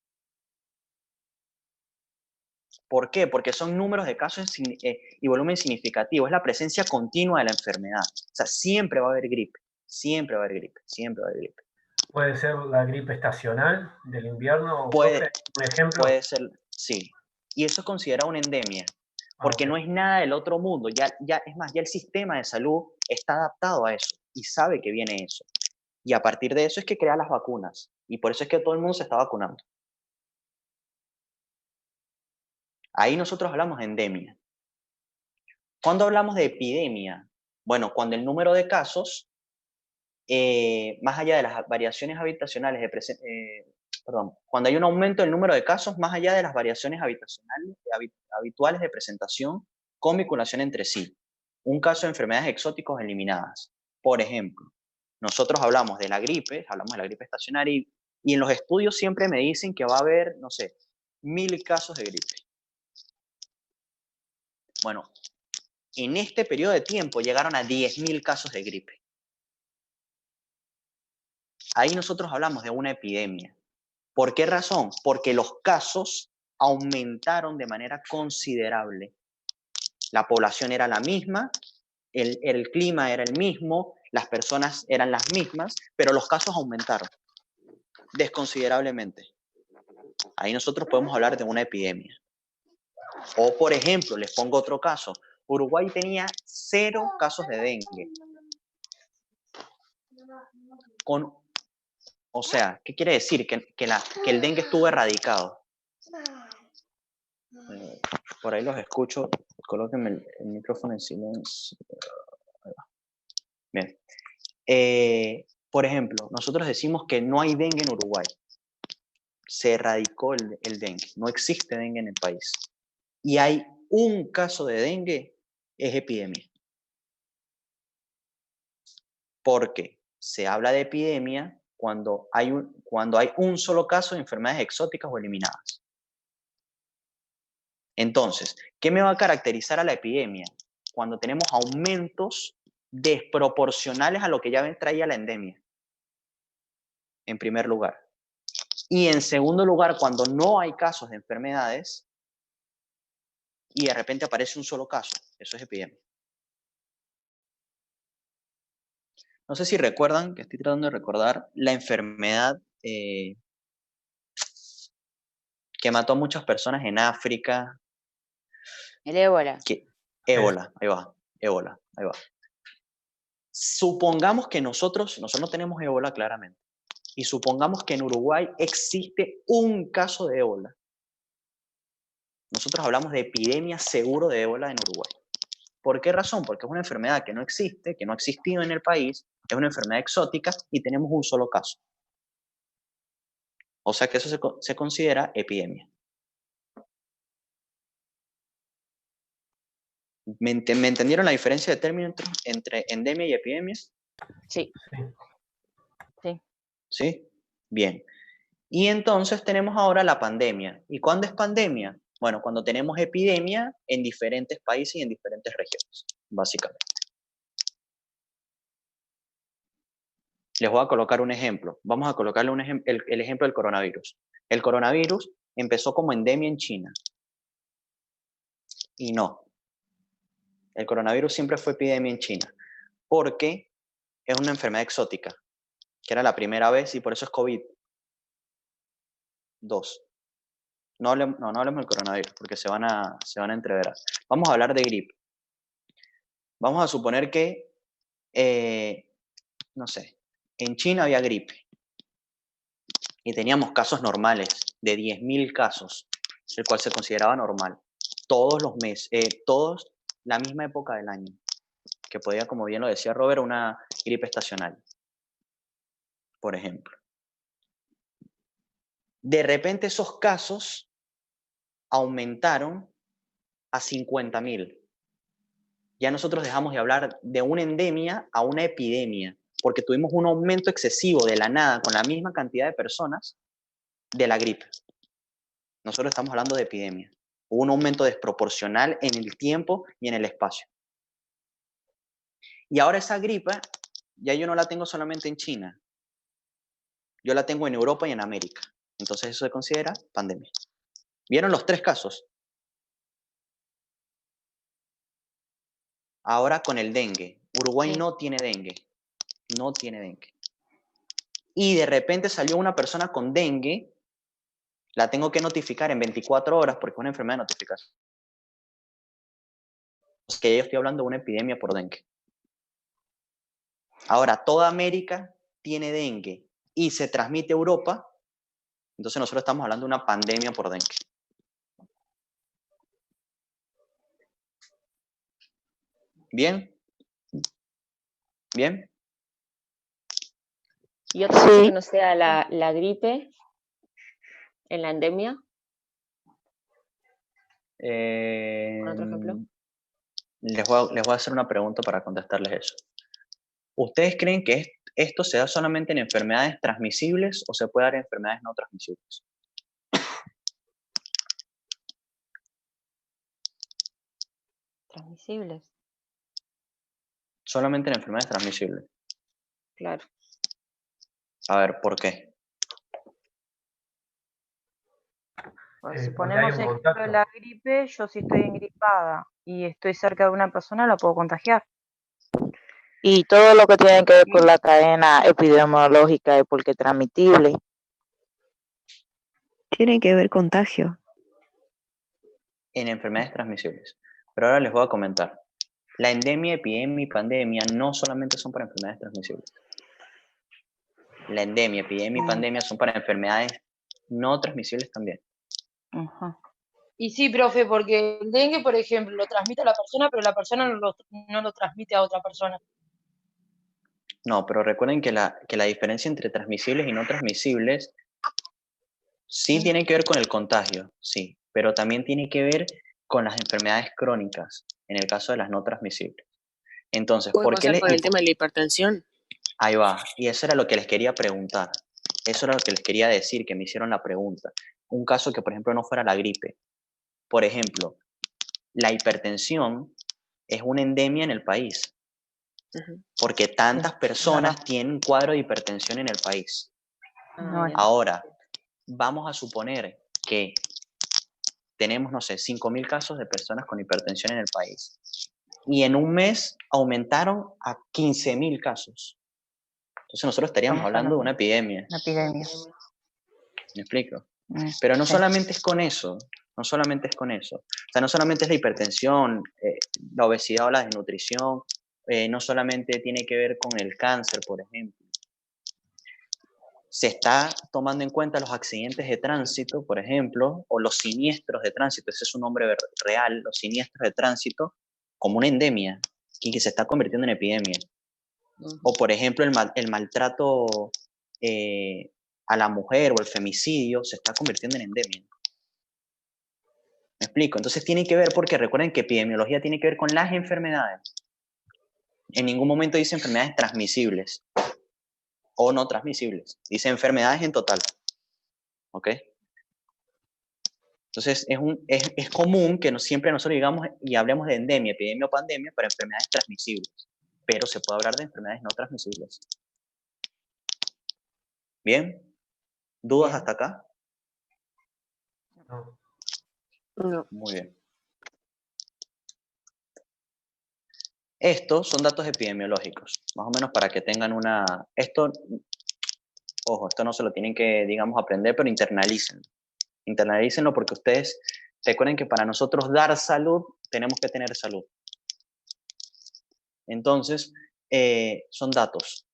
¿Por qué? Porque son números de casos y volumen significativo. Es la presencia continua de la enfermedad. O sea, siempre va a haber gripe. Siempre va a haber gripe. Siempre va a haber gripe. ¿Puede ser la gripe estacional del invierno? Puede, ¿Un ejemplo? puede ser, sí. Y eso es considerado una endemia. Porque no es nada del otro mundo. Es más, ya el sistema de salud está adaptado a eso y sabe que viene eso. Y a partir de eso es que crea las vacunas. Y por eso es que todo el mundo se está vacunando. Ahí nosotros hablamos de endemia. ¿Cuándo hablamos de epidemia? Bueno, cuando el número de casos, más allá de las variaciones habitacionales, cuando hay un aumento del número de casos, más allá de las variaciones habituales de presentación con vinculación entre sí. Un caso de enfermedades exóticas eliminadas. Por ejemplo, nosotros hablamos de la gripe estacionaria y en los estudios siempre me dicen que va a haber, no sé, 1000 casos de gripe. Bueno, en este periodo de tiempo llegaron a 10.000 casos de gripe. Ahí nosotros hablamos de una epidemia. ¿Por qué razón? Porque los casos aumentaron de manera considerable. La población era la misma, el clima era el mismo, las personas eran las mismas, pero los casos aumentaron desconsiderablemente. Ahí nosotros podemos hablar de una epidemia. O, por ejemplo, les pongo otro caso. Uruguay tenía 0 casos de dengue. O sea, ¿qué quiere decir? Que el dengue estuvo erradicado. Por ahí los escucho. Colóquenme el micrófono en silencio. Bien. Por ejemplo, nosotros decimos que no hay dengue en Uruguay. Se erradicó el dengue. No existe dengue en el país. Y hay un caso de dengue, es epidemia. Porque se habla de epidemia cuando hay un solo caso de enfermedades exóticas o eliminadas. Entonces, ¿qué me va a caracterizar a la epidemia? Cuando tenemos aumentos desproporcionales a lo que ya traía la endemia, en primer lugar. Y en segundo lugar, cuando no hay casos de enfermedades y de repente aparece un solo caso, eso es epidemia. No sé si recuerdan, que estoy tratando de recordar, la enfermedad que mató a muchas personas en África. El ébola. Ébola, ahí va, ahí va. Supongamos que nosotros no tenemos ébola claramente, y supongamos que en Uruguay existe un caso de ébola. Nosotros hablamos de epidemia seguro de ébola en Uruguay. ¿Por qué razón? Porque es una enfermedad que no existe, que no ha existido en el país, es una enfermedad exótica y tenemos un solo caso. O sea que eso se considera epidemia. ¿Me entendieron la diferencia de término entre endemia y epidemia? Sí. Sí. ¿Sí? Bien. Y entonces tenemos ahora la pandemia. ¿Y cuándo es pandemia? Bueno, cuando tenemos epidemia en diferentes países y en diferentes regiones, básicamente. Les voy a colocar un ejemplo. Vamos a colocarle el ejemplo del coronavirus. El coronavirus empezó como endemia en China. Y no. El coronavirus siempre fue epidemia en China. Porque es una enfermedad exótica, que era la primera vez y por eso es COVID. 2. No hablemos del coronavirus porque se van a entreverar. Vamos a hablar de gripe. Vamos a suponer que, no sé, en China había gripe y teníamos casos normales de 10.000 casos, el cual se consideraba normal. Todos los meses, todos la misma época del año, que podía, como bien lo decía Robert, una gripe estacional, por ejemplo. De repente esos casos aumentaron a 50.000. Ya nosotros dejamos de hablar de una endemia a una epidemia, porque tuvimos un aumento excesivo de la nada con la misma cantidad de personas de la gripe. Nosotros estamos hablando de epidemia. Hubo un aumento desproporcional en el tiempo y en el espacio. Y ahora esa gripe, ya yo no la tengo solamente en China. Yo la tengo en Europa y en América. Entonces eso se considera pandemia. ¿Vieron los 3 casos? Ahora con el dengue. Uruguay no tiene dengue. No tiene dengue. Y de repente salió una persona con dengue, la tengo que notificar en 24 horas porque es una enfermedad de notificación. Es que yo estoy hablando de una epidemia por dengue. Ahora, toda América tiene dengue y se transmite a Europa, entonces nosotros estamos hablando de una pandemia por dengue. ¿Bien? ¿Bien? ¿Y otra cosa que no sea la gripe en la endemia? ¿Otro ejemplo? Les voy a hacer una pregunta para contestarles eso. ¿Ustedes creen que esto se da solamente en enfermedades transmisibles o se puede dar en enfermedades no transmisibles? Transmisibles. Solamente en enfermedades transmisibles. Claro. A ver, ¿por qué? Pues si Porque hay ponemos un ejemplo de contacto. la gripe, yo si estoy engripada y estoy cerca de una persona, la puedo contagiar. Y todo lo que tiene que ver con la cadena epidemiológica es porque es transmitible. Tiene que ver contagio. En enfermedades transmisibles. Pero ahora les voy a comentar. La endemia, epidemia y pandemia no solamente son para enfermedades transmisibles. La endemia, epidemia y pandemia son para enfermedades no transmisibles también. Ajá. Y sí, profe, porque el dengue, por ejemplo, lo transmite a la persona, pero la persona no lo transmite a otra persona. No, pero recuerden que la diferencia entre transmisibles y no transmisibles sí tiene que ver con el contagio, sí, pero también tiene que ver con las enfermedades crónicas, en el caso de las no transmisibles. Entonces, ¿Puede ¿por qué pasar con el tema de la hipertensión? Ahí va, y eso era lo que les quería preguntar. Eso era lo que les quería decir, que me hicieron la pregunta. Un caso que, por ejemplo, no fuera la gripe. Por ejemplo, la hipertensión es una endemia en el país, porque tantas personas tienen un cuadro de hipertensión en el país. Ahora, vamos a suponer que tenemos, no sé, 5.000 casos de personas con hipertensión en el país. Y en un mes aumentaron a 15.000 casos. Entonces nosotros estaríamos hablando de una epidemia. Una epidemia. ¿Me explico? Pero no Sí. solamente es con eso, no solamente es con eso. O sea, no solamente es la hipertensión, la obesidad o la desnutrición, no solamente tiene que ver con el cáncer, por ejemplo. Se está tomando en cuenta los accidentes de tránsito, por ejemplo, o los siniestros de tránsito, ese es su nombre real, los siniestros de tránsito, como una endemia, y que se está convirtiendo en epidemia. O, por ejemplo, el maltrato a la mujer o el femicidio se está convirtiendo en endemia. ¿Me explico? Entonces tiene que ver, porque recuerden que epidemiología tiene que ver con las enfermedades. En ningún momento dice enfermedades transmisibles o no transmisibles. Dice enfermedades en total. ¿Ok? Entonces es común que siempre nosotros digamos y hablemos de endemia, epidemia o pandemia para enfermedades transmisibles. Pero se puede hablar de enfermedades no transmisibles. ¿Bien? ¿Dudas Bien. hasta acá? No. No. Muy bien. Estos son datos epidemiológicos, más o menos para que tengan una... Ojo, esto no se lo tienen que, digamos, aprender, pero internalícenlo. Internalícenlo porque ustedes recuerden que para nosotros dar salud, tenemos que tener salud. Entonces, son datos.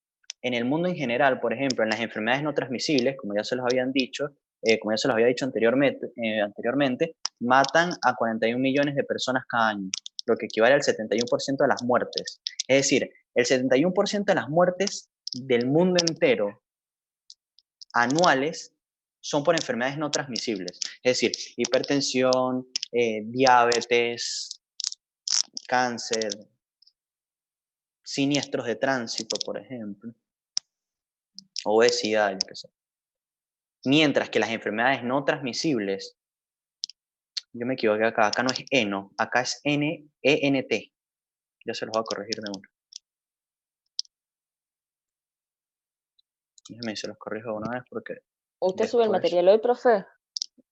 En el mundo en general, por ejemplo, en las enfermedades no transmisibles, como ya se los habían dicho, como ya se los había dicho anteriormente, matan a 41 millones de personas cada año, lo que equivale al 71% de las muertes. Es decir, el 71% de las muertes del mundo entero anuales son por enfermedades no transmisibles. Es decir, hipertensión, diabetes, cáncer, siniestros de tránsito, por ejemplo, obesidad, yo qué sé. Mientras que las enfermedades no transmisibles, yo me equivoqué acá no es ENO, acá es ENT. Ya se los voy a corregir de uno. Déjenme, se los corrijo de una vez porque... ¿Usted sube el después... material hoy, profe,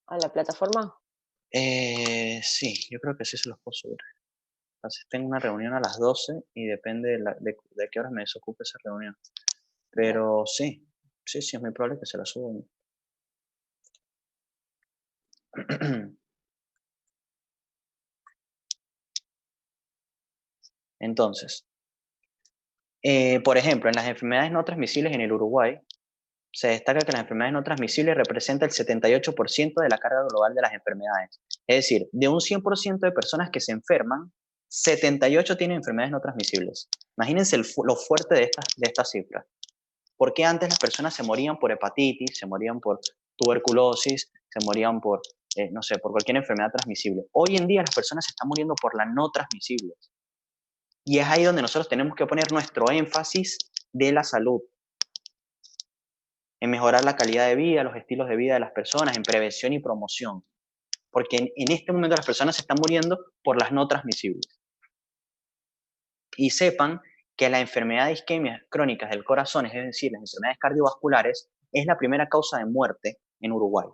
a la plataforma? Sí, yo creo que sí se los puedo subir. Entonces tengo una reunión a las 12 y depende de qué horas me desocupe esa reunión. Pero sí, es muy probable que se la suba. Entonces, por ejemplo, en las enfermedades no transmisibles en el Uruguay, se destaca que las enfermedades no transmisibles representan el 78% de la carga global de las enfermedades. Es decir, de un 100% de personas que se enferman, 78 tienen enfermedades no transmisibles. Imagínense lo fuerte de esta cifra. ¿Por qué antes las personas se morían por hepatitis, se morían por tuberculosis, se morían por, no sé, por cualquier enfermedad transmisible? Hoy en día las personas se están muriendo por las no transmisibles. Y es ahí donde nosotros tenemos que poner nuestro énfasis de la salud. En mejorar la calidad de vida, los estilos de vida de las personas, en prevención y promoción. Porque en este momento las personas se están muriendo por las no transmisibles. Y sepan que la enfermedad de isquemias crónicas del corazón, es decir, las enfermedades cardiovasculares, es la primera causa de muerte en Uruguay.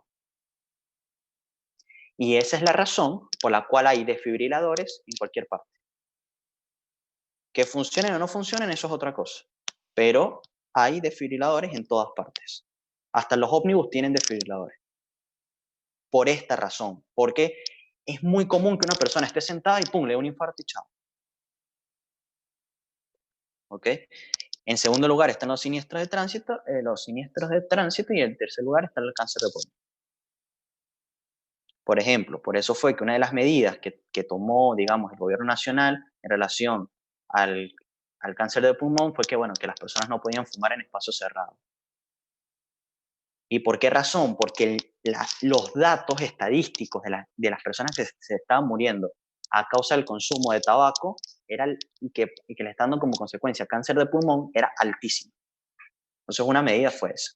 Y esa es la razón por la cual hay desfibriladores en cualquier parte. Que funcionen o no funcionen, eso es otra cosa. Pero hay desfibriladores en todas partes. Hasta los ómnibus tienen desfibriladores. Por esta razón. Porque es muy común que una persona esté sentada y pum, le da un infarto y chao. ¿Ok? En segundo lugar están los siniestros de tránsito, y en tercer lugar está el cáncer de pulmón. Por ejemplo, por eso fue que una de las medidas que tomó, digamos, el gobierno nacional en relación al cáncer de pulmón fue que, bueno, que las personas no podían fumar en espacios cerrados. ¿Y por qué razón? Porque los datos estadísticos de las personas que se estaban muriendo a causa del consumo de tabaco y que le están dando como consecuencia cáncer de pulmón era altísimo. Entonces una medida fue esa.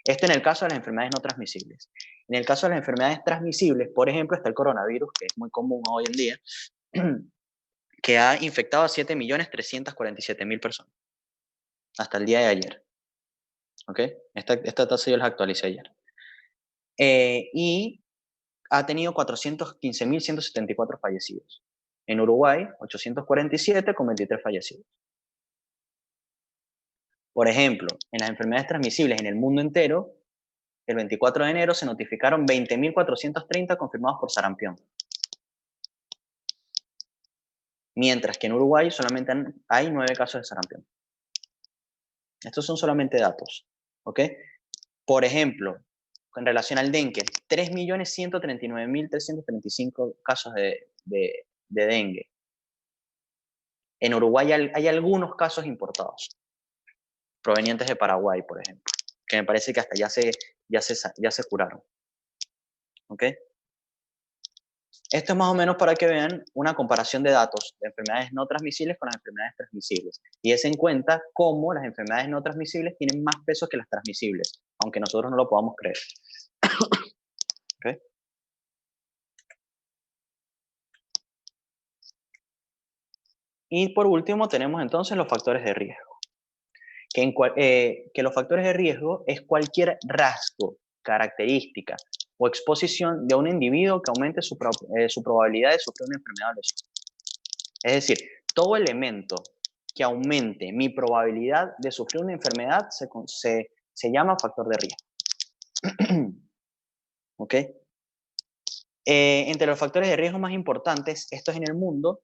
Esto en el caso de las enfermedades no transmisibles. En el caso de las enfermedades transmisibles, por ejemplo, está el coronavirus, que es muy común hoy en día, que ha infectado a 7.347.000 personas hasta el día de ayer. ¿Ok? Esta tasa yo las actualicé ayer. Y ha tenido 415.174 fallecidos. En Uruguay, 847 con 23 fallecidos. Por ejemplo, en las enfermedades transmisibles en el mundo entero, el 24 de enero se notificaron 20.430 confirmados por sarampión. Mientras que en Uruguay solamente hay 9 casos de sarampión. Estos son solamente datos. ¿Ok? Por ejemplo, en relación al dengue, 3.139.335 casos de dengue. En Uruguay hay algunos casos importados, provenientes de Paraguay, por ejemplo, que me parece que hasta ya se curaron. ¿Ok? Esto es más o menos para que vean una comparación de datos de enfermedades no transmisibles con las enfermedades transmisibles. Y des en cuenta cómo las enfermedades no transmisibles tienen más peso que las transmisibles, aunque nosotros no lo podamos creer. ¿Okay? Y por último tenemos entonces los factores de riesgo. Que los factores de riesgo es cualquier rasgo, característica o exposición de un individuo que aumente su probabilidad de sufrir una enfermedad o lesión. Es decir, todo elemento que aumente mi probabilidad de sufrir una enfermedad se llama factor de riesgo. ¿Ok? Entre los factores de riesgo más importantes, estos en el mundo,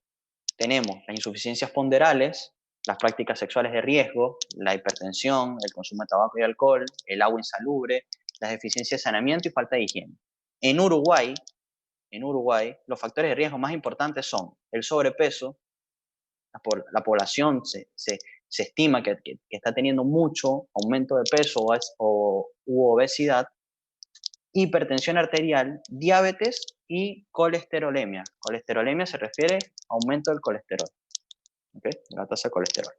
tenemos las insuficiencias ponderales, las prácticas sexuales de riesgo, la hipertensión, el consumo de tabaco y alcohol, el agua insalubre, las deficiencias de saneamiento y falta de higiene. En Uruguay, los factores de riesgo más importantes son el sobrepeso. La población se estima que está teniendo mucho aumento de peso u obesidad, hipertensión arterial, diabetes y colesterolemia. Colesterolemia se refiere a aumento del colesterol, ¿okay? La tasa de colesterol.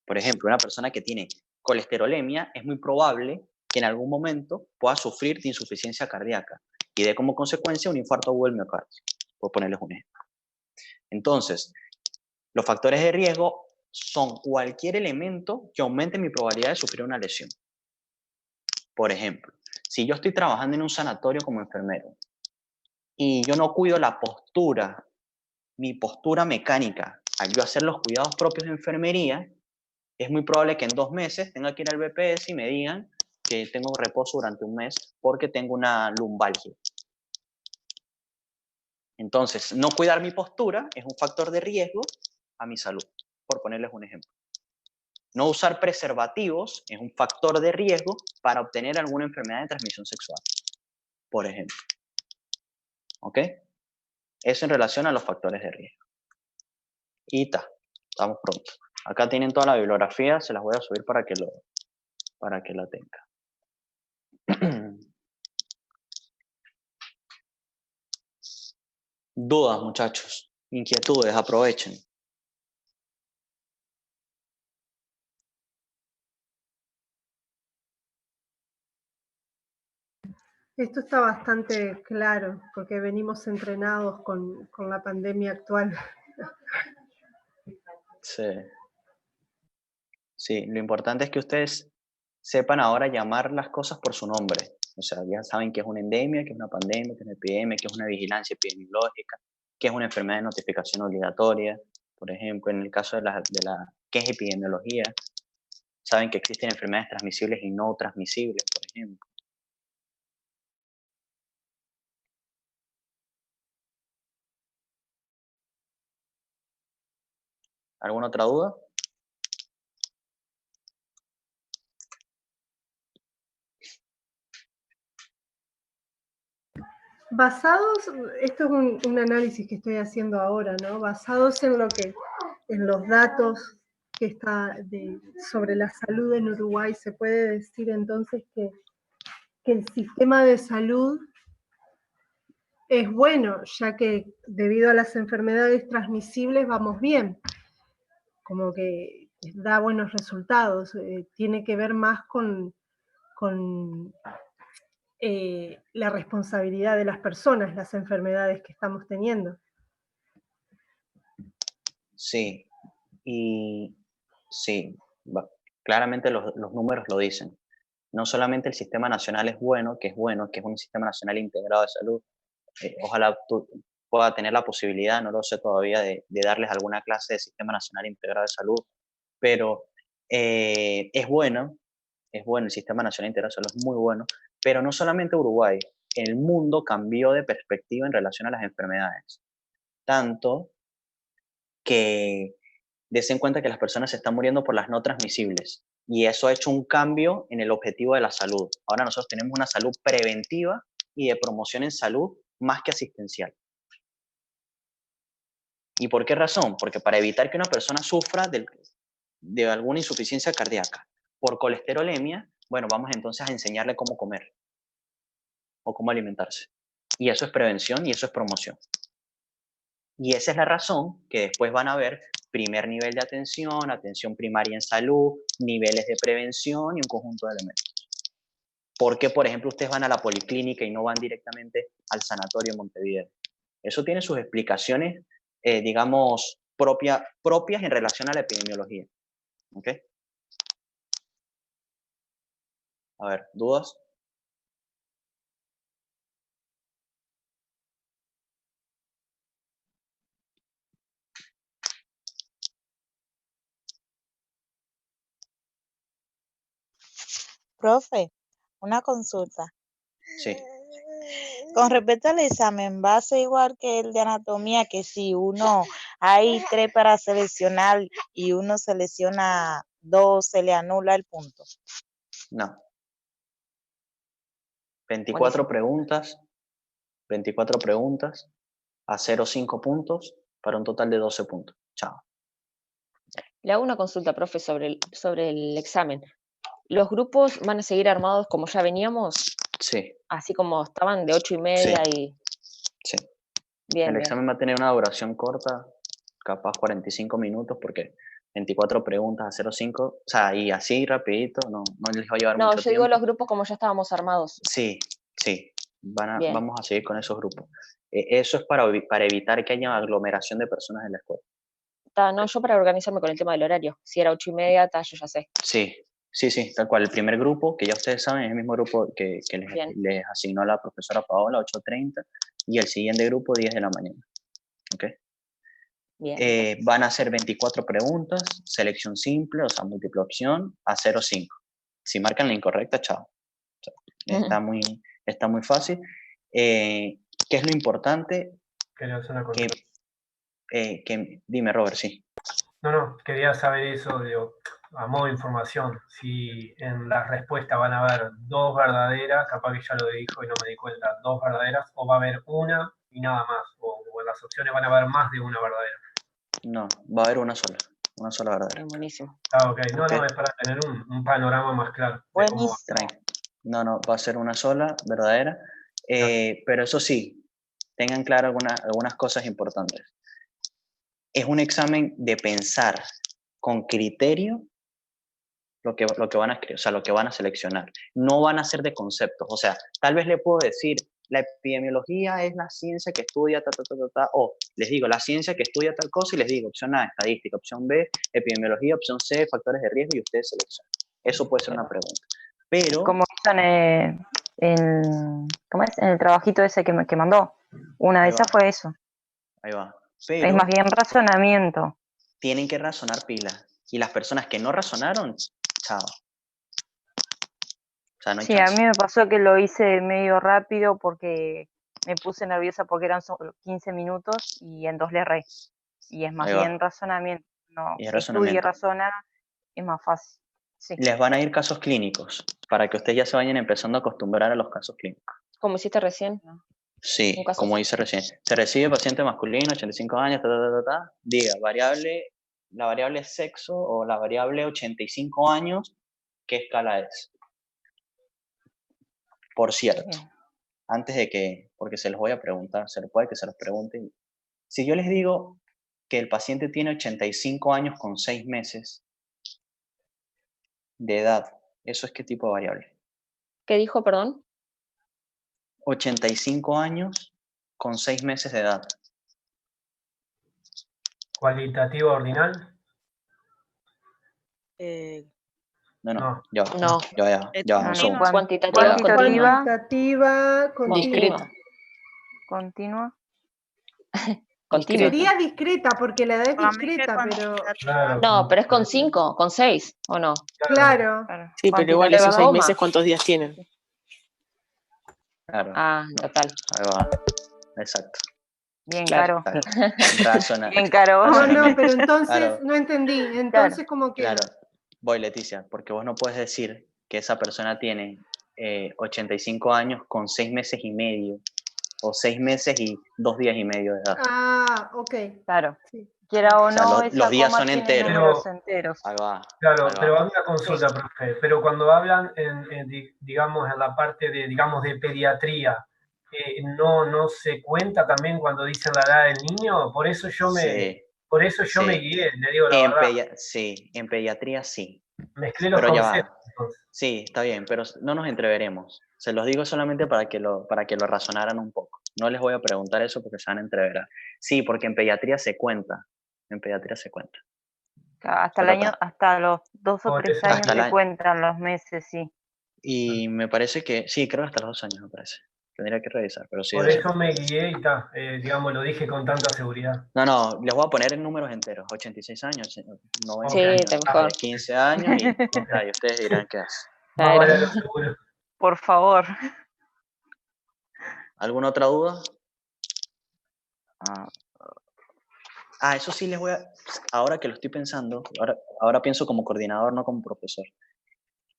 Por ejemplo, una persona que tiene colesterolemia es muy probable que en algún momento pueda sufrir de insuficiencia cardíaca y de como consecuencia un infarto agudo del miocardio, por ponerles un ejemplo. Entonces, los factores de riesgo son cualquier elemento que aumente mi probabilidad de sufrir una lesión. Por ejemplo, si yo estoy trabajando en un sanatorio como enfermero y yo no cuido la postura, mi postura mecánica, al yo hacer los cuidados propios de enfermería, es muy probable que en 2 meses tenga que ir al BPS y me digan que tengo reposo durante un mes porque tengo una lumbalgia. Entonces, no cuidar mi postura es un factor de riesgo a mi salud, por ponerles un ejemplo. No usar preservativos es un factor de riesgo para obtener alguna enfermedad de transmisión sexual, por ejemplo. ¿Ok? Eso en relación a los factores de riesgo. Y estamos pronto. Acá tienen toda la bibliografía, se las voy a subir para que la tengan. Dudas, muchachos, inquietudes, aprovechen. Esto está bastante claro, porque venimos entrenados con la pandemia actual. Sí. Sí, lo importante es que ustedes sepan ahora llamar las cosas por su nombre. O sea, ya saben que es una endemia, que es una pandemia, que es una epidemia, que es una vigilancia epidemiológica, que es una enfermedad de notificación obligatoria. Por ejemplo, en el caso de la ¿qué es epidemiología? Saben que existen enfermedades transmisibles y no transmisibles, por ejemplo. ¿Alguna otra duda? Basados, esto es un análisis que estoy haciendo ahora, ¿no? Basados en los datos que está sobre la salud en Uruguay, se puede decir entonces que el sistema de salud es bueno, ya que debido a las enfermedades transmisibles vamos bien, como que da buenos resultados, tiene que ver más con la responsabilidad de las personas, las enfermedades que estamos teniendo. Sí, y sí, claramente los números lo dicen. No solamente el sistema nacional es bueno, que es un sistema nacional integrado de salud. Ojalá pueda tener la posibilidad, no lo sé todavía, de darles alguna clase de sistema nacional integrado de salud, pero es bueno, el sistema nacional integrado de salud es muy bueno, pero no solamente Uruguay, el mundo cambió de perspectiva en relación a las enfermedades, tanto que des en cuenta que las personas se están muriendo por las no transmisibles. Y eso ha hecho un cambio en el objetivo de la salud. Ahora nosotros tenemos una salud preventiva y de promoción en salud más que asistencial. ¿Y por qué razón? Porque para evitar que una persona sufra de alguna insuficiencia cardíaca por colesterolemia, bueno, vamos entonces a enseñarle cómo comer o cómo alimentarse. Y eso es prevención y eso es promoción. Y esa es la razón que después van a ver primer nivel de atención, atención primaria en salud, niveles de prevención y un conjunto de elementos. ¿Por qué, por ejemplo, ustedes van a la policlínica y no van directamente al sanatorio en Montevideo? Eso tiene sus explicaciones, digamos, propias en relación a la epidemiología. ¿Ok? A ver, ¿dudas? Profe, una consulta. Sí. Con respecto al examen, ¿va a ser igual que el de anatomía, que si hay 3 para seleccionar y uno selecciona 2, se le anula el punto? No. 24 preguntas a 0,5 puntos para un total de 12 puntos. Chao. Le hago una consulta, profe, sobre el examen. ¿Los grupos van a seguir armados como ya veníamos? Sí. Así como estaban de 8:30 y... Sí. Bien, El bien. examen va a tener una duración corta, capaz 45 minutos, porque 24 preguntas a 0,5, o sea, y así rapidito, no les va a llevar No, mucho yo digo tiempo. los grupos como ya estábamos armados. Sí, Bien. vamos a seguir con esos grupos. Eso es para evitar que haya aglomeración de personas en la escuela. No, yo para organizarme con el tema del horario. Si era 8:30, yo ya sé. Sí, tal cual. El primer grupo, que ya ustedes saben, es el mismo grupo que les asignó la profesora Paola, 8:30, y el siguiente grupo, 10 de la mañana. ¿Ok? Bien. Van a ser 24 preguntas, selección simple, o sea, múltiple opción, a 0,5. Si marcan la incorrecta, chao. Está muy fácil. ¿Qué es lo importante? Dime, Robert, sí. No, quería saber eso, a modo de información, si en la respuesta van a haber 2 verdaderas, capaz que ya lo dijo y no me di cuenta, 2 verdaderas, o va a haber una y nada más, o en las opciones van a haber más de una verdadera. No, va a haber una sola verdadera. Buenísimo. Ok, no, es para tener un panorama más claro. Buenísimo. No, va a ser una sola verdadera, pero eso sí, tengan claro algunas cosas importantes. Es un examen de pensar con criterio lo que van a escribir, o sea, lo que van a seleccionar. No van a ser de conceptos. O sea, tal vez le puedo decir, la epidemiología es la ciencia que estudia o les digo, la ciencia que estudia tal cosa y les digo, opción A, estadística, opción B, epidemiología, opción C, factores de riesgo y ustedes seleccionan. Eso puede ser una pregunta. Pero... Como hizo ¿cómo es? En el trabajito ese que mandó. Una de esas fue eso. Ahí va. Es Pero más bien razonamiento. tienen que razonar pila. Y las personas que no razonaron, chao. O sea, no hay Sí, chance. a mí me pasó que lo hice medio rápido porque me puse nerviosa porque eran solo 15 minutos y en 2 le erré. Y es más Ahí va. bien razonamiento. No, Y es si estudia y razonamiento. razona, es más fácil. Sí. Les van a ir casos clínicos para que ustedes ya se vayan empezando a acostumbrar a los casos clínicos. Como hiciste recién. Sí, como hice recién. Se recibe paciente masculino, 85 años, diga, la variable sexo o la variable 85 años, ¿qué escala es? Por cierto, antes de que, porque se los voy a preguntar, se puede que se los pregunten. Si yo les digo que el paciente tiene 85 años con 6 meses de edad, ¿eso es qué tipo de variable? ¿Qué dijo, perdón? 85 años con 6 meses de edad. ¿Cualitativa ordinal? No. Cuantitativa, continua. Sería discreta, porque la edad es discreta, pero... No, pero es con 5, con 6, ¿o no? Claro. Sí, pero igual esos 6 meses, ¿cuántos días tienen? Claro. Ah, total. Ahí va. Exacto. Bien Claro. caro. Razonar. Bien caro. No, pero entonces Claro. no entendí. Entonces, ¿cómo queda? Claro. Voy, Leticia, porque vos no puedes decir que esa persona tiene 85 años con 6 meses y medio o 6 meses y 2 días y medio de edad. Ah, ok. Claro. Sí. Quiera o O sea, no, los esa días coma son tiene enteros. números enteros. Ahí va. Claro, Ahí va. pero hay una consulta, profe. Pero cuando hablan, digamos, en la parte de, digamos, de pediatría, ¿no se cuenta también cuando dicen la edad del niño? Por eso yo Sí, me sí. guié, le digo la verdad. Sí, en pediatría sí. Mezclé los Pero ya conceptos. va. Entonces. Sí, está bien, pero no nos entreveremos. Se los digo solamente para que lo razonaran un poco. No les voy a preguntar eso porque se van a entreverar. Sí, porque en pediatría se cuenta. En pediatría se cuenta. Hasta el Pero año, hasta los 2 o Por 3 eso- años Hasta el se año. cuentan los meses, sí. Y me parece que, sí, creo que hasta los 2 años me parece. Tendría que revisar, pero sí Por debe ser. eso me guié y está, digamos, lo dije con tanta seguridad. No, les voy a poner en números enteros. 86 años, 90 Sí, años, está mejor. 15 años y, Ok. y ustedes dirán qué hace. Más Claro. vale lo seguro. Por favor. ¿Alguna otra duda? Eso sí les voy a... Ahora que lo estoy pensando, ahora pienso como coordinador, no como profesor.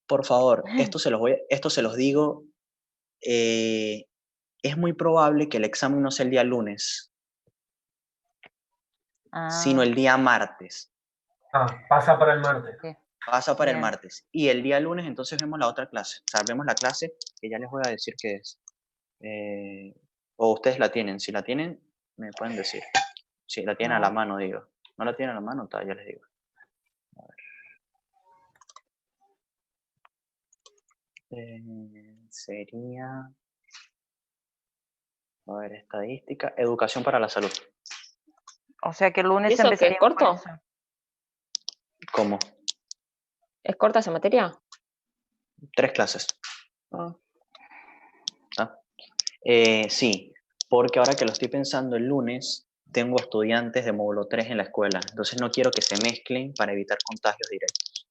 Por favor, esto se los digo, es muy probable que el examen no sea el día lunes, sino el día martes. Pasa para el martes. Pasa para el Bien. martes. Y el día lunes entonces vemos la otra clase. O sea, vemos la clase que ya les voy a decir qué es. O ustedes la tienen. Si la tienen, me pueden decir. Si la tienen a la No. mano, digo. ¿No la tienen a la mano? Ya les digo. Sería... A ver, estadística. Educación para la salud. O sea que el ¿Y lunes eso qué es empezaríamos con corto? eso. ¿Cómo? ¿Es corta esa materia? 3 clases. Ah. Sí, porque ahora que lo estoy pensando el lunes, tengo estudiantes de módulo 3 en la escuela, entonces no quiero que se mezclen para evitar contagios directos.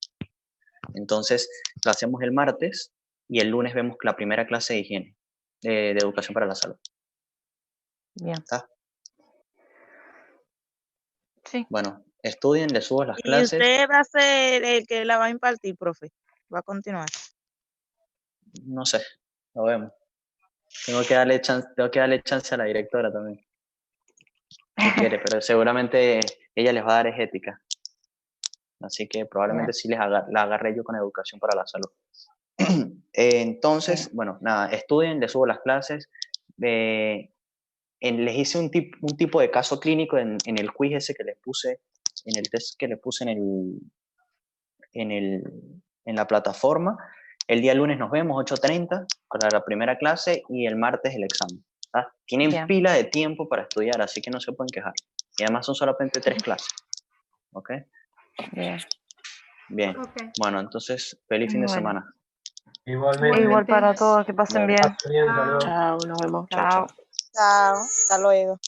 Entonces, lo hacemos el martes y el lunes vemos la primera clase de higiene, de educación para la salud. Bien. ¿Está? Sí. Bueno, estudien, les subo las Y clases. usted va a ser el que la va a impartir, profe. Va a continuar. No sé, lo vemos. Tengo que darle chance a la directora también. Si quiere, pero seguramente ella les va a dar ética. Así que probablemente sí la agarré yo con educación para la salud. Entonces, bueno, nada, estudien, les subo las clases. Les hice un tipo de caso clínico en el quiz ese que les puse, en el test que les puse en la plataforma. El día lunes nos vemos, 8:30, para la primera clase y el martes el examen. ¿Tá? Tienen Bien. pila de tiempo para estudiar, así que no se pueden quejar. Y además son solamente 3 clases. ¿Ok? Bien. Bien. Ok. Bueno, entonces, feliz fin de Bueno. semana. Igualmente. Igual para todos, que pasen Dale. bien. Pasen bien, hasta luego. Chao, nos vemos. Chao, Chao. chao. Chao. Hasta luego.